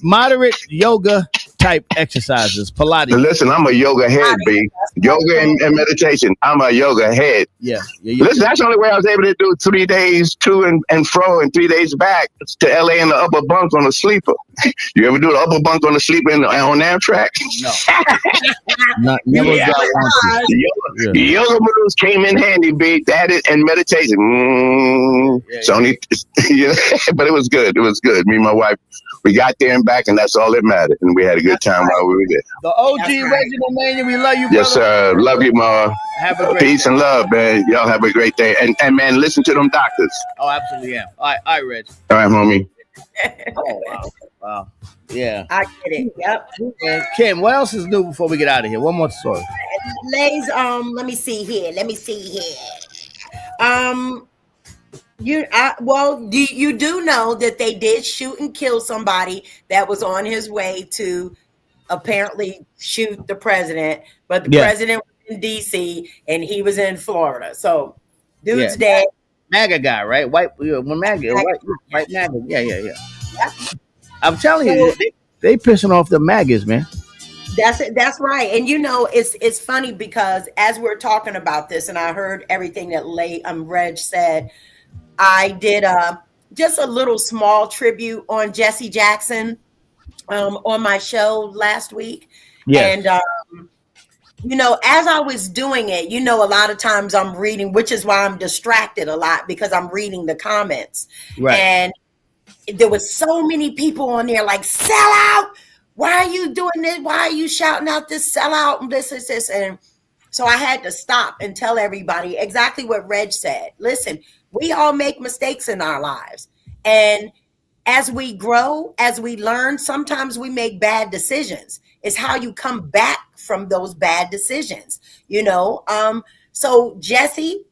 Moderate yoga type exercises, Pilates. Listen, I'm a yoga head, B. Yoga and meditation. I'm a yoga head. Yeah. Listen, that's the only way I was able to do 3 days to and fro and 3 days back to LA in the upper bunk on a sleeper. You ever do the upper bunk on a sleeper on Amtrak? No. Never got one. Yoga moves came in handy, B. That is, and meditation. It's only, but it was good. It was good. Me and my wife, we got there and back, and that's all that mattered. And we had a good time while we were there. The OG Reginald Mena, we love you, brother. Yes, sir. Love you, Ma. Have a great Peace day. and love, man. Y'all have a great day. And man, listen to them doctors. Oh, absolutely, yeah. All right, Reg. All right, homie. Oh, wow. Yeah. I get it. Yep. And Kim, what else is new before we get out of here? One more story. Ladies, let me see here. You do know that they did shoot and kill somebody that was on his way to apparently shoot the president, but the president was in DC and he was in Florida. So dude's dead. MAGA guy, right? White MAGA. Yeah. I'm telling you, they pissing off the MAGAs, man. That's right. And you know, it's funny because as we're talking about this, and I heard everything that Reg said, I did just a little small tribute on Jesse Jackson on my show last week. And you know, as I was doing it, you know, a lot of times I'm reading, which is why I'm distracted a lot, because I'm reading the comments. Right. And there was so many people on there like, sell out. Why are you doing this? Why are you shouting out this sellout and this? And So I had to stop and tell everybody exactly what Reg said. Listen, we all make mistakes in our lives. And as we grow, as we learn, sometimes we make bad decisions. It's how you come back from those bad decisions, you know? So Jesse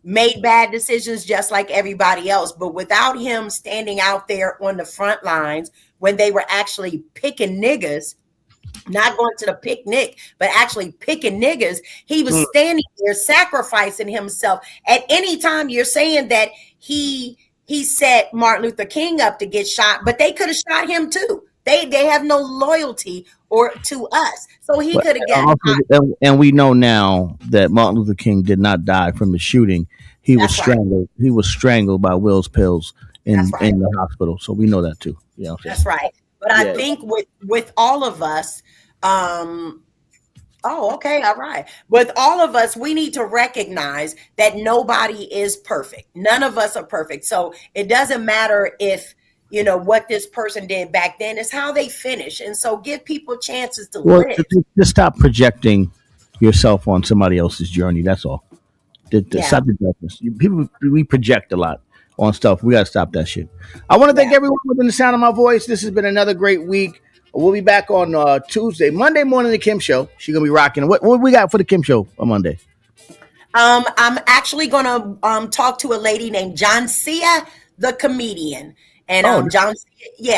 made bad decisions just like everybody else, but without him standing out there on the front lines when they were actually picking niggas, not going to the picnic, but actually picking niggas, he was standing there sacrificing himself. At any time you're saying that he set Martin Luther King up to get shot, but they could have shot him too. They have no loyalty or to us. So he could have gotten shot. And we know now that Martin Luther King did not die from the shooting. He was strangled. He was strangled by Will's pills in the hospital. So we know that too. Yeah, that's right. But I think with all of us, okay, all right. With all of us, we need to recognize that nobody is perfect. None of us are perfect. So it doesn't matter if, you know, what this person did back then, is how they finish. And so give people chances to live. Just stop projecting yourself on somebody else's journey. That's all. Stop the darkness. People, we project a lot on stuff. We got to stop that shit. I want to thank everyone within the sound of my voice. This has been another great week. We'll be back on Monday morning, the Kim Show. She's going to be rocking. What we got for the Kim Show on Monday? I'm actually going to talk to a lady named Johncia, the comedian. And John,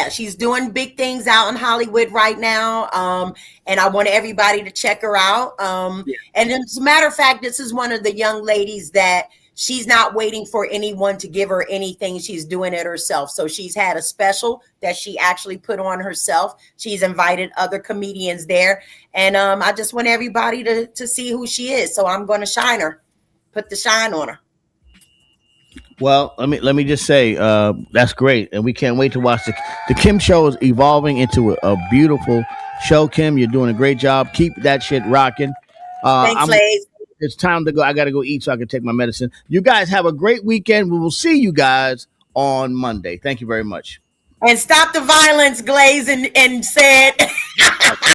she's doing big things out in Hollywood right now. And I want everybody to check her out. And as a matter of fact, this is one of the young ladies that she's not waiting for anyone to give her anything. She's doing it herself. So she's had a special that she actually put on herself. She's invited other comedians there. And I just want everybody to see who she is. So I'm going to shine her, put the shine on her. Well, let me just say that's great, and we can't wait to watch the Kim Show is evolving into a beautiful show. Kim, you're doing a great job. Keep that shit rocking. Thanks, Lays. It's time to go. I got to go eat so I can take my medicine. You guys have a great weekend. We will see you guys on Monday. Thank you very much. And stop the violence, Glaze and said.